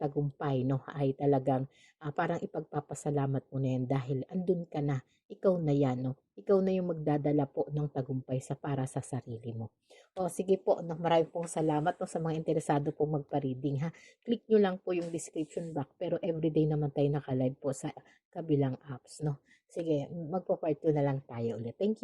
tagumpay 'no ay talagang, parang ipagpapasalamat mo na 'yan dahil andun ka na, ikaw na 'yan 'no. Ikaw na yung magdadala po ng tagumpay para sa sarili mo. O sige po 'no, marami pong salamat 'no sa mga interesado pong magpa-reading ha. Click niyo lang po yung description box pero everyday naman tayo naka-live po sa kabilang apps 'no. Sige, magpa-part 2 na lang tayo ulit. Thank you.